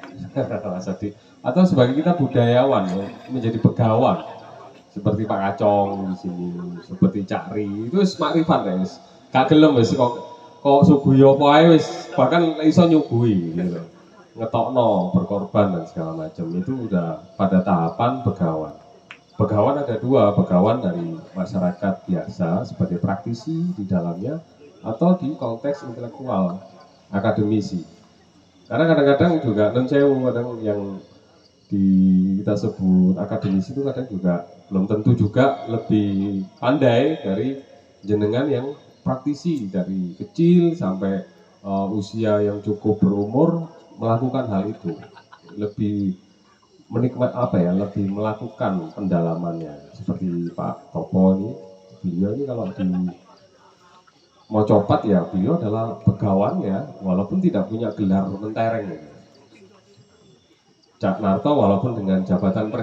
B: atau sebagai kita budayawan ya, menjadi begawan seperti Pak Kacong di sini, seperti Cak Ri, itu makrifat ya wis. Gak gelem wis kok suguyo apa ae wis bahkan iso nyuguhi gitu. Ngetokno, berkorban dan segala macam itu udah pada tahapan begawan. Begawan ada dua, begawan dari masyarakat biasa sebagai praktisi di dalamnya atau di konteks intelektual, akademisi. Karena kadang-kadang juga non sewu kadang yang kita sebut akademisi itu kadang juga belum tentu juga lebih pandai dari jenengan yang praktisi dari kecil sampai usia yang cukup berumur melakukan hal itu, lebih lebih melakukan pendalamannya seperti Pak Topo ini. Beliau ini kalau di mau copat ya beliau adalah begawan ya, walaupun tidak punya gelar mentereng. Cak Narto walaupun dengan jabatan presiden